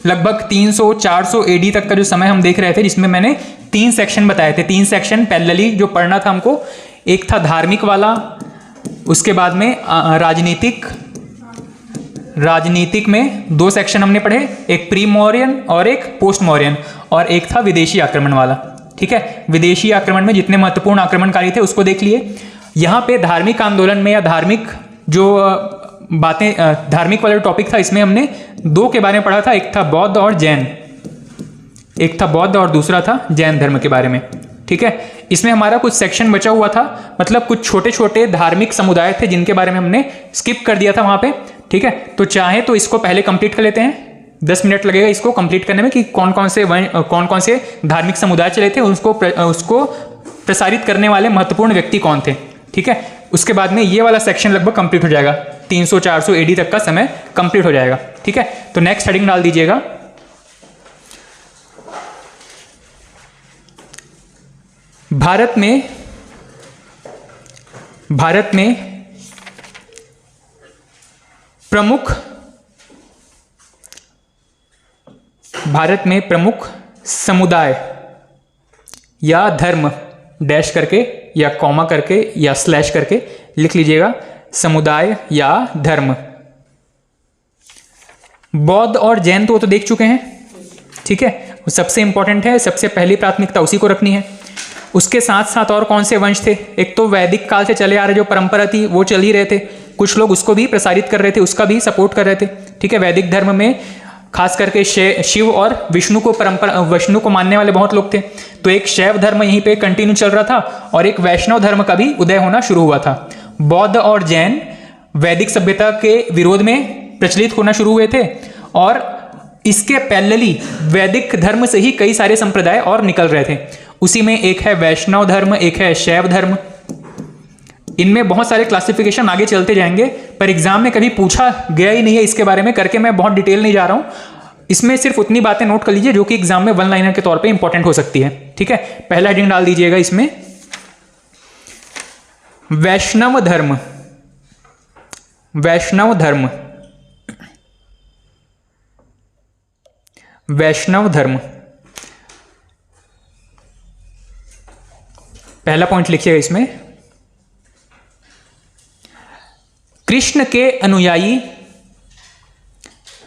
लगभग 300-400 AD तक का जो समय हम देख रहे थे, जिसमें मैंने 3 सेक्शन बताए थे। 3 सेक्शन पैरेलली जो पढ़ना था हमको, एक था धार्मिक वाला, उसके बाद में राजनीतिक में 2 सेक्शन हमने पढ़े, एक प्री मौर्यन और एक पोस्ट मौर्यन, और एक था विदेशी आक्रमण वाला, ठीक है। विदेशी आक्रमण में जितने महत्वपूर्ण आक्रमणकारी थे उसको देख लिए। यहाँ पे धार्मिक आंदोलन में या धार्मिक जो बातें, धार्मिक वाला टॉपिक था, इसमें हमने 2 के बारे में पढ़ा था, एक था बौद्ध और जैन, एक था बौद्ध और दूसरा था जैन धर्म के बारे में, ठीक है। इसमें हमारा कुछ सेक्शन बचा हुआ था, मतलब कुछ छोटे छोटे धार्मिक समुदाय थे जिनके बारे में हमने स्किप कर दिया था वहाँ पे, ठीक है। तो चाहे तो इसको पहले कंप्लीट कर लेते हैं, 10 मिनट लगेगा इसको कंप्लीट करने में, कि कौन कौन से धार्मिक समुदाय चले थे, उसको प्रसारित करने वाले महत्वपूर्ण व्यक्ति कौन थे, ठीक है। उसके बाद में ये वाला सेक्शन लगभग कंप्लीट हो जाएगा, 300-400 AD तक का समय कंप्लीट हो जाएगा, ठीक है। तो नेक्स्ट हेडिंग डाल दीजिएगा, भारत में प्रमुख समुदाय या धर्म, डैश करके या कॉमा करके या स्लैश करके लिख लीजिएगा, समुदाय या धर्म। बौद्ध और जैन तो देख चुके हैं, ठीक है, वो सबसे इंपॉर्टेंट है, सबसे पहली प्राथमिकता उसी को रखनी है। उसके साथ साथ और कौन से वंश थे? एक तो वैदिक काल से चले आ रहे जो परंपरा थी वो चल ही रहे थे, कुछ लोग उसको भी प्रसारित कर रहे थे, उसका भी सपोर्ट कर रहे थे, ठीक है। वैदिक धर्म में खास करके शिव और विष्णु को मानने वाले बहुत लोग थे। तो एक शैव धर्म यहीं पे कंटिन्यू चल रहा था और एक वैष्णव धर्म का भी उदय होना शुरू हुआ था। बौद्ध और जैन वैदिक सभ्यता के विरोध में प्रचलित होना शुरू हुए थे और इसके पैरेलली वैदिक धर्म से ही कई सारे संप्रदाय और निकल रहे थे। उसी में एक है वैष्णव धर्म, एक है शैव धर्म। इनमें बहुत सारे क्लासिफिकेशन आगे चलते जाएंगे, पर एग्जाम में कभी पूछा गया ही नहीं है इसके बारे में, करके मैं बहुत डिटेल नहीं जा रहा हूं। इसमें सिर्फ उतनी बातें नोट कर लीजिए जो कि एग्जाम में वन लाइनर के तौर पे इंपॉर्टेंट हो सकती है। ठीक है, पहला हेडिंग डाल दीजिएगा इसमें, वैष्णव धर्म। वैष्णव धर्म, वैष्णव धर्म, पहला पॉइंट लिखिएगा इसमें। कृष्ण के अनुयायी,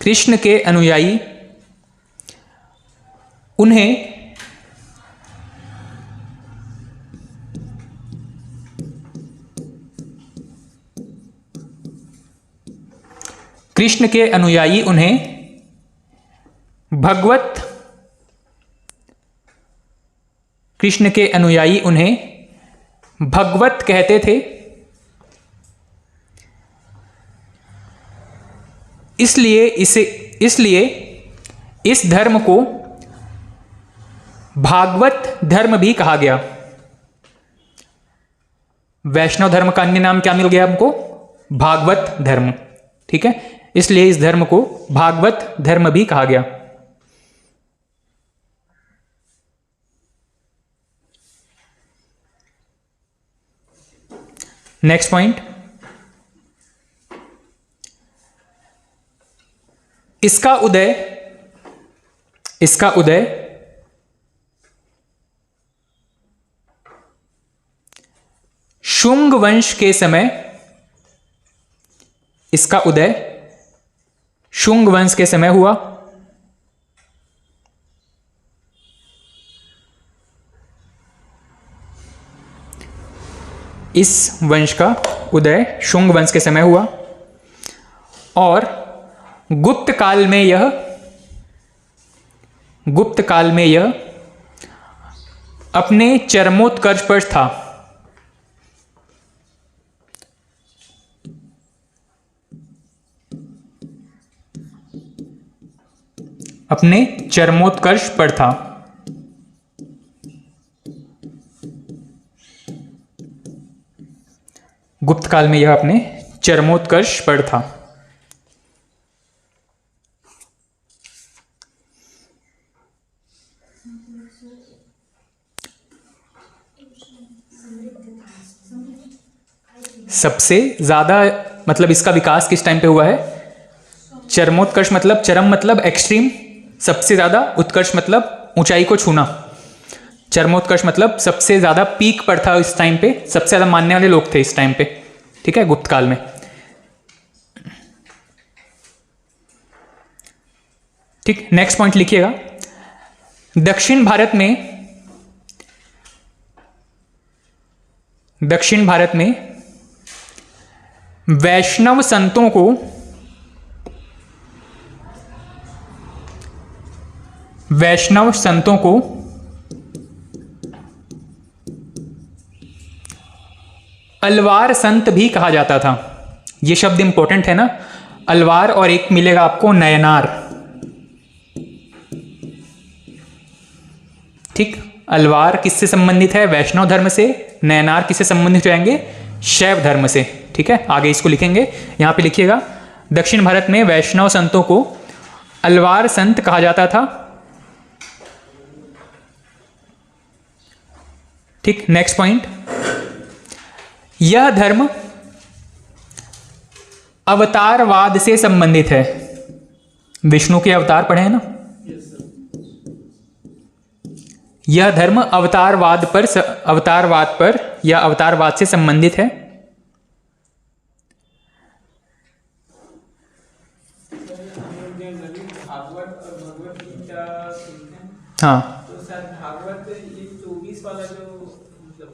कृष्ण के अनुयायी उन्हें कृष्ण के अनुयायी उन्हें भगवत, कृष्ण के अनुयायी उन्हें भगवत कहते थे, इसलिए इस धर्म को भागवत धर्म भी कहा गया। वैष्णव धर्म का अन्य नाम क्या मिल गया हमको? भागवत धर्म। ठीक है, इसलिए इस धर्म को भागवत धर्म भी कहा गया। नेक्स्ट पॉइंट, इसका उदय शुंग वंश के समय, इसका उदय शुंग वंश के समय हुआ। इस वंश का उदय शुंग वंश के समय हुआ और गुप्त काल में यह अपने चरमोत्कर्ष पर था। अपने चरमोत्कर्ष पर था। गुप्त काल में यह अपने चरमोत्कर्ष पर था। सबसे ज्यादा मतलब इसका विकास किस टाइम पे हुआ है? चरमोत्कर्ष मतलब, चरम मतलब एक्सट्रीम, सबसे ज्यादा, उत्कर्ष मतलब ऊंचाई को छूना। चरमोत्कर्ष मतलब सबसे ज्यादा पीक पर था इस टाइम पे, सबसे ज्यादा मानने वाले लोग थे इस टाइम पे। ठीक है, गुप्त काल में। ठीक, नेक्स्ट पॉइंट लिखिएगा। दक्षिण भारत में वैष्णव संतों को अलवार संत भी कहा जाता था। यह शब्द इंपॉर्टेंट है ना, अलवार, और एक मिलेगा आपको नयनार। ठीक, अलवार किससे संबंधित है? वैष्णव धर्म से। नयनार किससे संबंधित हो जाएंगे? शैव धर्म से। ठीक है, आगे इसको लिखेंगे, यहां पे लिखिएगा, दक्षिण भारत में वैष्णव संतों को अलवार संत कहा जाता था। ठीक, नेक्स्ट पॉइंट, यह धर्म अवतारवाद से संबंधित है। विष्णु के अवतार पढ़े हैं ना? यह धर्म अवतारवाद पर या अवतारवाद से संबंधित है। हाँ, तो सर भागवत ये 24 वाला जो मतलब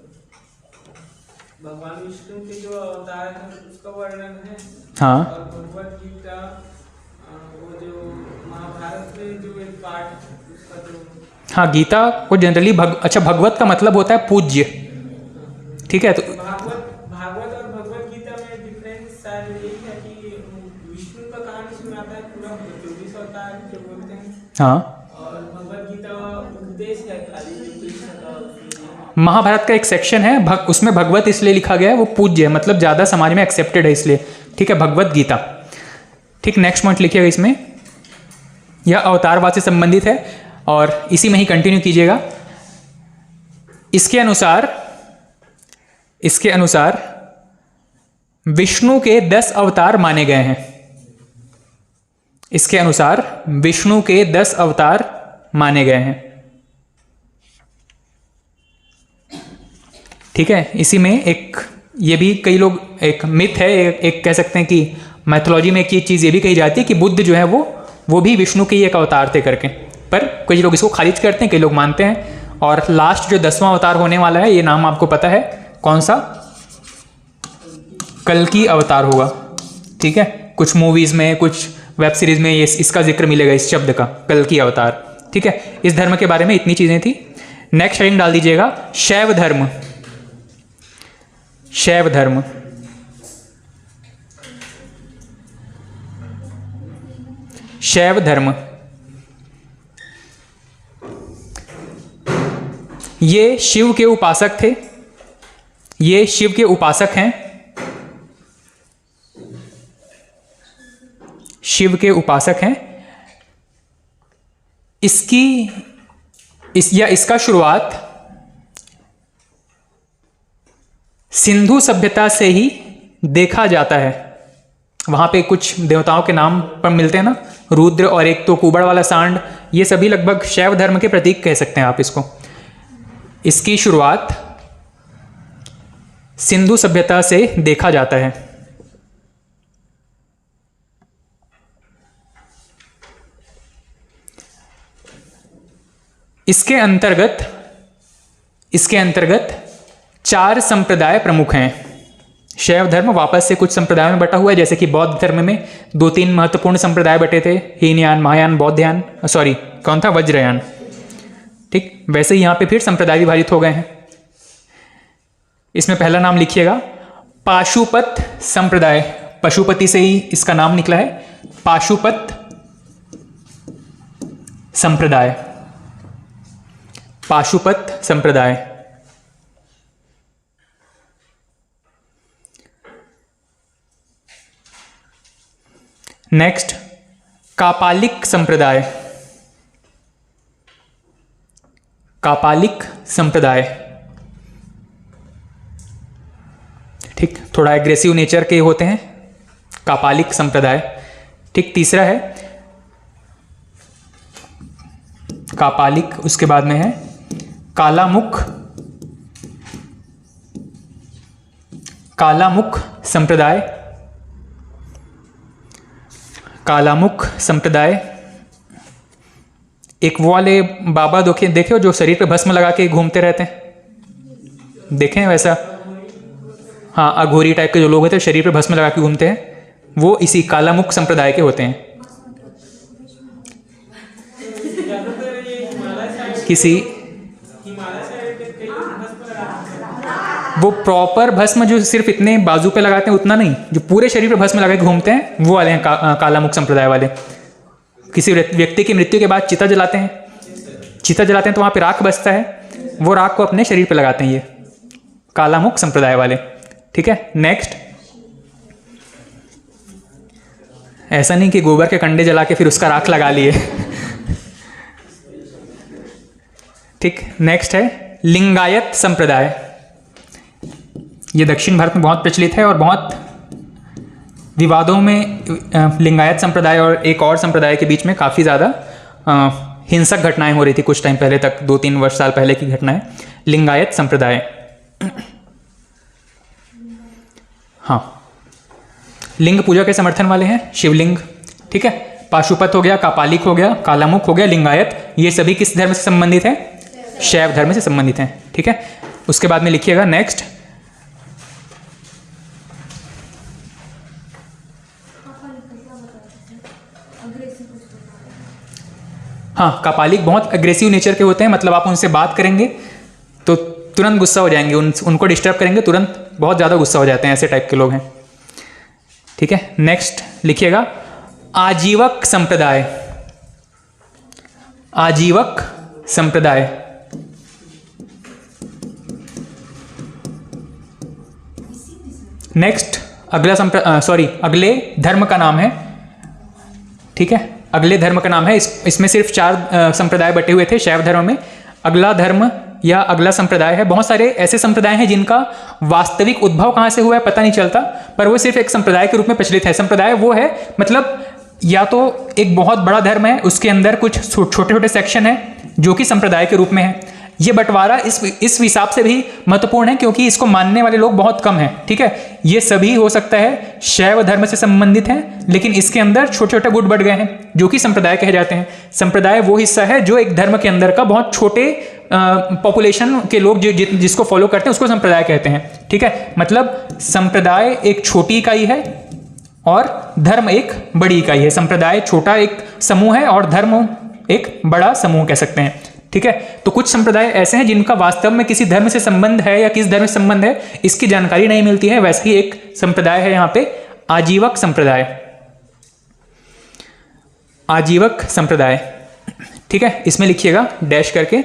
भगवान विष्णु के जो अवतार है उसका वर्णन है। हाँ, और भगवत गीता वो जो महाभारत में जो एक पार्ट उसका जो हाँ, गीता को जनरली अच्छा, भगवत का मतलब होता है पूज्य, ठीक है। तो भागवत और भगवत गीता में डिफरेंस शायद यही है कि विष्णु का कहानी सुनाता है पूरा 24 अवतार जो बोलते हैं, हाँ, और भगवत गीता उपदेश है खाली जो कृष्ण का। महाभारत का एक सेक्शन है उसमें भगवत इसलिए लिखा गया है, वो पूज्य है, मतलब ज़्यादा समाज में एक्सेप्टेड है इसलिए, ठीक है, भगवत गीता। ठीक, नेक्स्ट पॉइंट लिखिएगा इसमें, यह अवतारवाद से संबंधित है और इसी में ही कंटिन्यू कीजिएगा। इसके अनुसार विष्णु के 10 अवतार माने गए हैं। इसके अनुसार विष्णु के 10 अवतार माने गए हैं, ठीक है। इसी में एक ये भी कई लोग एक मिथ है, एक कह सकते हैं कि मैथोलॉजी में एक ये चीज़ ये भी कही जाती है कि बुद्ध जो है वो भी विष्णु के ही एक अवतार थे करके, पर कई लोग इसको खारिज करते हैं, कई लोग मानते हैं। और लास्ट जो 10वां अवतार होने वाला है, ये नाम आपको पता है कौन सा, कल्कि अवतार होगा, ठीक है। कुछ मूवीज़ में, कुछ वेब सीरीज़ में ये इसका जिक्र मिलेगा, इस शब्द का, कल्कि अवतार, ठीक है। इस धर्म के बारे में इतनी चीज़ें थी। नेक्स्ट हेडिंग डाल दीजिएगा, शैव धर्म। शैव धर्म, शैव धर्म ये शिव के उपासक थे, ये शिव के उपासक हैं, शिव के उपासक हैं। इसका शुरुआत सिंधु सभ्यता से ही देखा जाता है। वहां पे कुछ देवताओं के नाम पर मिलते हैं ना, रुद्र और एक तो कुबड़ वाला सांड, ये सभी लगभग शैव धर्म के प्रतीक कह सकते हैं आप इसको। इसकी शुरुआत सिंधु सभ्यता से देखा जाता है। इसके अंतर्गत 4 संप्रदाय प्रमुख हैं। शैव धर्म वापस से कुछ संप्रदायों में बटा हुआ है, जैसे कि बौद्ध धर्म में 2-3 महत्वपूर्ण संप्रदाय बटे थे, हीनयान, महायान, बौद्धयान, कौन था, वज्रयान, ठीक। वैसे ही यहाँ पे फिर संप्रदाय विभाजित हो गए हैं। इसमें पहला नाम लिखिएगा, पाशुपत संप्रदाय। पशुपति से ही इसका नाम निकला है, पाशुपत संप्रदाय। पाशुपत संप्रदाय। नेक्स्ट, कापालिक संप्रदाय। कापालिक संप्रदाय, ठीक, थोड़ा एग्रेसिव नेचर के होते हैं, कापालिक संप्रदाय, ठीक। तीसरा है कापालिक, उसके बाद में है कालामुख। कालामुख संप्रदाय। कालामुख संप्रदाय, एक वो वाले बाबा देखे हो जो शरीर पे भस्म लगा के घूमते रहते हैं, देखें वैसा, हाँ, अघोरी टाइप के जो लोग होते हैं शरीर पे भस्म लगा के घूमते हैं, वो इसी कालामुख संप्रदाय के होते हैं। किसी वो प्रॉपर भस्म जो सिर्फ इतने बाजू पे लगाते हैं उतना नहीं, जो पूरे शरीर पे भस्म लगा के घूमते हैं, वो वाले हैं कालामुख संप्रदाय वाले। किसी व्यक्ति की मृत्यु के बाद चिता जलाते हैं, तो वहाँ पे राख बचता है, वो राख को अपने शरीर पे लगाते हैं, ये कालामुख संप्रदाय वाले, ठीक है। नेक्स्ट, ऐसा नहीं कि गोबर के कंडे जला के फिर उसका राख लगा लिए, ठीक। नेक्स्ट है लिंगायत संप्रदाय। ये दक्षिण भारत में बहुत प्रचलित है और बहुत विवादों में लिंगायत संप्रदाय और एक और संप्रदाय के बीच में काफ़ी ज़्यादा हिंसक घटनाएं हो रही थी कुछ टाइम पहले तक, 2-3 साल पहले की घटनाएं। लिंगायत संप्रदाय, हाँ, लिंग पूजा के समर्थन वाले हैं, शिवलिंग, ठीक है। पाशुपत हो गया, कापालिक हो गया, कालामुख हो गया, लिंगायत, ये सभी किस धर्म से संबंधित है, शैव धर्म से संबंधित हैं, ठीक है। उसके बाद में लिखिएगा नेक्स्ट, हाँ, कापालिक बहुत अग्रेसिव नेचर के होते हैं, मतलब आप उनसे बात करेंगे तो तुरंत गुस्सा हो जाएंगे, उनको डिस्टर्ब करेंगे तुरंत बहुत ज़्यादा गुस्सा हो जाते हैं, ऐसे टाइप के लोग हैं। ठीक है, नेक्स्ट लिखिएगा आजीवक संप्रदाय। आजीवक संप्रदाय, नेक्स्ट अगले धर्म का नाम है। ठीक है, अगले धर्म का नाम है, इसमें सिर्फ 4 संप्रदाय बटे हुए थे शैव धर्म में। अगला धर्म या अगला संप्रदाय है, बहुत सारे ऐसे संप्रदाय हैं जिनका वास्तविक उद्भव कहाँ से हुआ है पता नहीं चलता, पर वो सिर्फ एक संप्रदाय के रूप में प्रचलित है। संप्रदाय वो है मतलब या तो एक बहुत बड़ा धर्म है, उसके अंदर कुछ छोटे छोटे सेक्शन है जो कि संप्रदाय के रूप में है। ये बंटवारा इस हिसाब से भी महत्वपूर्ण है क्योंकि इसको मानने वाले लोग बहुत कम हैं। ठीक है, ये सभी हो सकता है शैव धर्म से संबंधित हैं, लेकिन इसके अंदर छोटे छोटे गुट बढ़ गए हैं जो कि संप्रदाय कहे जाते हैं। संप्रदाय वो हिस्सा है जो एक धर्म के अंदर का बहुत छोटे पॉपुलेशन के लोग जिसको फॉलो करते हैं उसको संप्रदाय कहते हैं। ठीक है, मतलब संप्रदाय एक छोटी इकाई है और धर्म एक बड़ी इकाई है। संप्रदाय छोटा एक समूह है और धर्म एक बड़ा समूह कह सकते हैं। ठीक है, तो कुछ संप्रदाय ऐसे हैं जिनका वास्तव में किसी धर्म से संबंध है या किस धर्म से संबंध है इसकी जानकारी नहीं मिलती है। वैसे ही एक संप्रदाय है यहाँ पे आजीवक संप्रदाय। आजीवक संप्रदाय, ठीक है, इसमें लिखिएगा डैश करके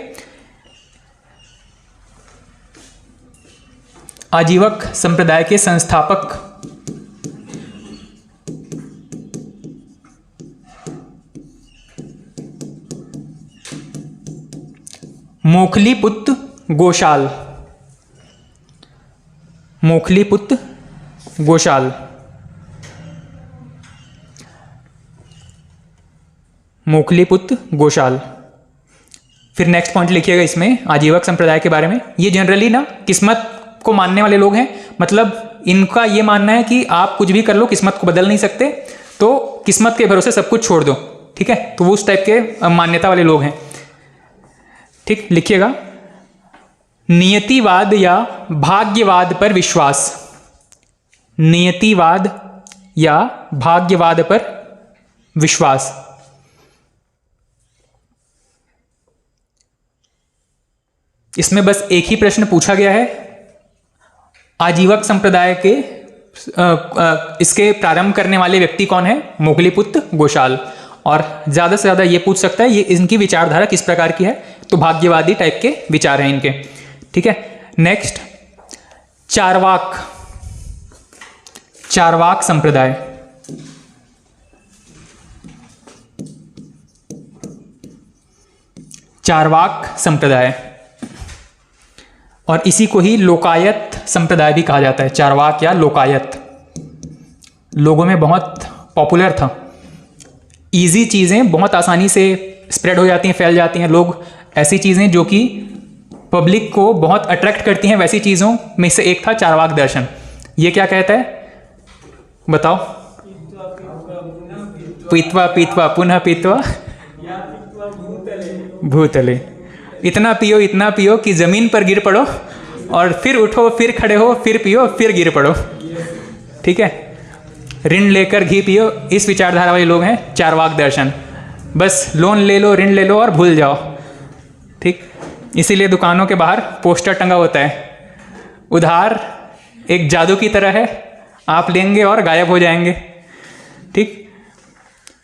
आजीवक संप्रदाय के संस्थापक मोखलीपुत्र गोशाल। मोखलीपुत्र गोशाल, मोखलीपुत्र गोशाल। फिर नेक्स्ट पॉइंट लिखिएगा इसमें आजीवक संप्रदाय के बारे में। ये जनरली ना किस्मत को मानने वाले लोग हैं, मतलब इनका ये मानना है कि आप कुछ भी कर लो किस्मत को बदल नहीं सकते, तो किस्मत के भरोसे सब कुछ छोड़ दो। ठीक है, तो वो उस टाइप के मान्यता वाले लोग हैं। ठीक, लिखिएगा नियतिवाद या भाग्यवाद पर विश्वास। नियतिवाद या भाग्यवाद पर विश्वास। इसमें बस एक ही प्रश्न पूछा गया है, आजीवक संप्रदाय के इसके प्रारंभ करने वाले व्यक्ति कौन है? मोखलीपुत्र गोशाल। और ज्यादा से ज्यादा ये पूछ सकता है ये इनकी विचारधारा किस प्रकार की है, तो भाग्यवादी टाइप के विचार हैं इनके। ठीक है, नेक्स्ट चारवाक। चारवाक संप्रदाय। चारवाक संप्रदाय, और इसी को ही लोकायत संप्रदाय भी कहा जाता है। चारवाक या लोकायत लोगों में बहुत पॉपुलर था। इजी चीज़ें बहुत आसानी से स्प्रेड हो जाती हैं, फैल जाती हैं। लोग ऐसी चीज़ें जो कि पब्लिक को बहुत अट्रैक्ट करती हैं, वैसी चीज़ों में से एक था चारवाक दर्शन। ये क्या कहता है बताओ? पीत्वा पीत्वा पुनः पीत्वा भूतले। इतना पियो कि जमीन पर गिर पड़ो, और फिर उठो, फिर खड़े हो, फिर पियो, फिर गिर पड़ो। ठीक है, ऋण लेकर घी पियो, इस विचारधारा वाले लोग हैं चारवाक दर्शन। बस लोन ले लो, ऋण ले लो और भूल जाओ। ठीक, इसीलिए दुकानों के बाहर पोस्टर टंगा होता है, उधार एक जादू की तरह है, आप लेंगे और गायब हो जाएंगे। ठीक,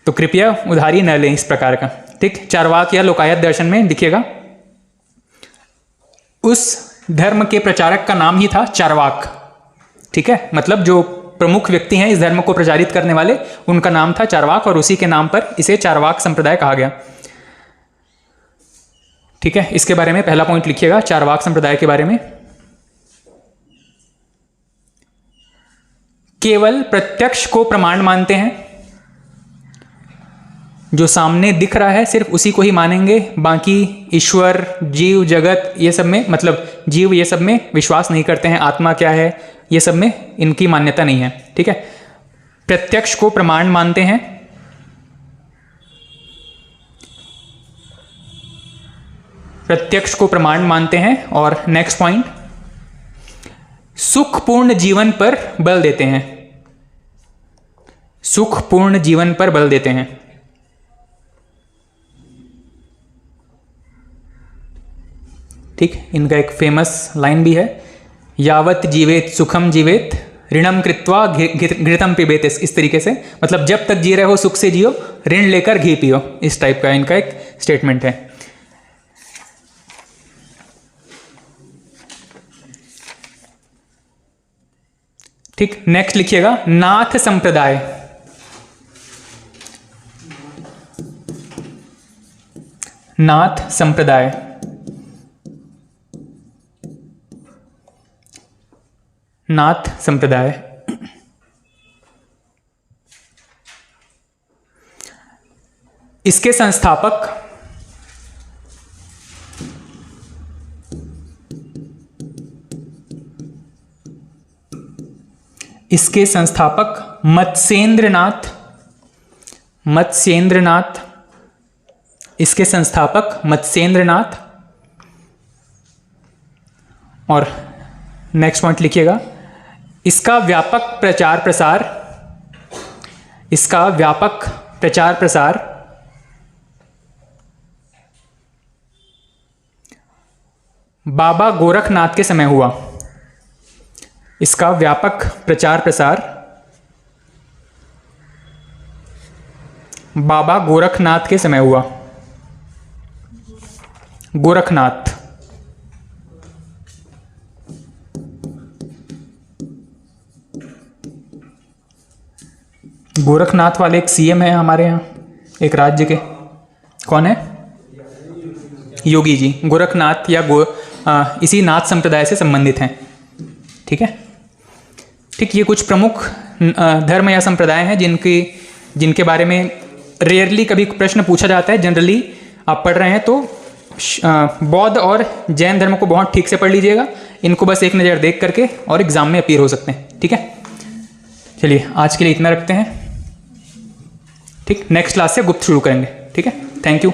तो कृपया उधारी न लें इस प्रकार का। ठीक, चारवाक या लोकायत दर्शन में देखिएगा उस धर्म के प्रचारक का नाम ही था चारवाक। ठीक है, मतलब जो प्रमुख व्यक्ति हैं इस धर्म को प्रचारित करने वाले, उनका नाम था चारवाक, और उसी के नाम पर इसे चारवाक संप्रदाय कहा गया। ठीक है, इसके बारे में पहला पॉइंट लिखिएगा चारवाक संप्रदाय के बारे में। केवल प्रत्यक्ष को प्रमाण मानते हैं, जो सामने दिख रहा है सिर्फ उसी को ही मानेंगे, बाकी ईश्वर, जीव, जगत ये सब में, मतलब जीव ये सब में विश्वास नहीं करते हैं। आत्मा क्या है ये सब में इनकी मान्यता नहीं है। ठीक है, प्रत्यक्ष को प्रमाण मानते हैं, प्रत्यक्ष को प्रमाण मानते हैं। और नेक्स्ट पॉइंट, सुखपूर्ण जीवन पर बल देते हैं। सुखपूर्ण जीवन पर बल देते हैं। ठीक, इनका एक फेमस लाइन भी है, यावत जीवेत सुखम जीवेत ऋणम कृत्वा घृतम पिबेत, इस तरीके से, मतलब जब तक जी रहे हो सुख से जियो, ऋण लेकर घी पियो, इस टाइप का इनका एक स्टेटमेंट है। ठीक, नेक्स्ट लिखिएगा नाथ संप्रदाय। नाथ संप्रदाय, नाथ संप्रदाय इसके संस्थापक मत्स्येंद्रनाथ, इसके संस्थापक मत्स्येंद्रनाथ। और नेक्स्ट पॉइंट लिखिएगा, इसका व्यापक प्रचार प्रसार बाबा गोरखनाथ के समय हुआ। इसका व्यापक प्रचार प्रसार बाबा गोरखनाथ के समय हुआ। गोरखनाथ, गोरखनाथ वाले एक सीएम है हमारे यहाँ, एक राज्य के, कौन है? योगी जी। गोरखनाथ या इसी नाथ संप्रदाय से संबंधित हैं। ठीक है, ठीक, ये कुछ प्रमुख धर्म या संप्रदाय हैं जिनके बारे में रेयरली कभी प्रश्न पूछा जाता है। जनरली आप पढ़ रहे हैं तो बौद्ध और जैन धर्म को बहुत ठीक से पढ़ लीजिएगा, इनको बस एक नज़र देख करके और एग्जाम में अपीयर हो सकते हैं। ठीक है, चलिए आज के लिए इतना रखते हैं। ठीक, नेक्स्ट क्लास से गुप्त शुरू करेंगे। ठीक है, थैंक यू।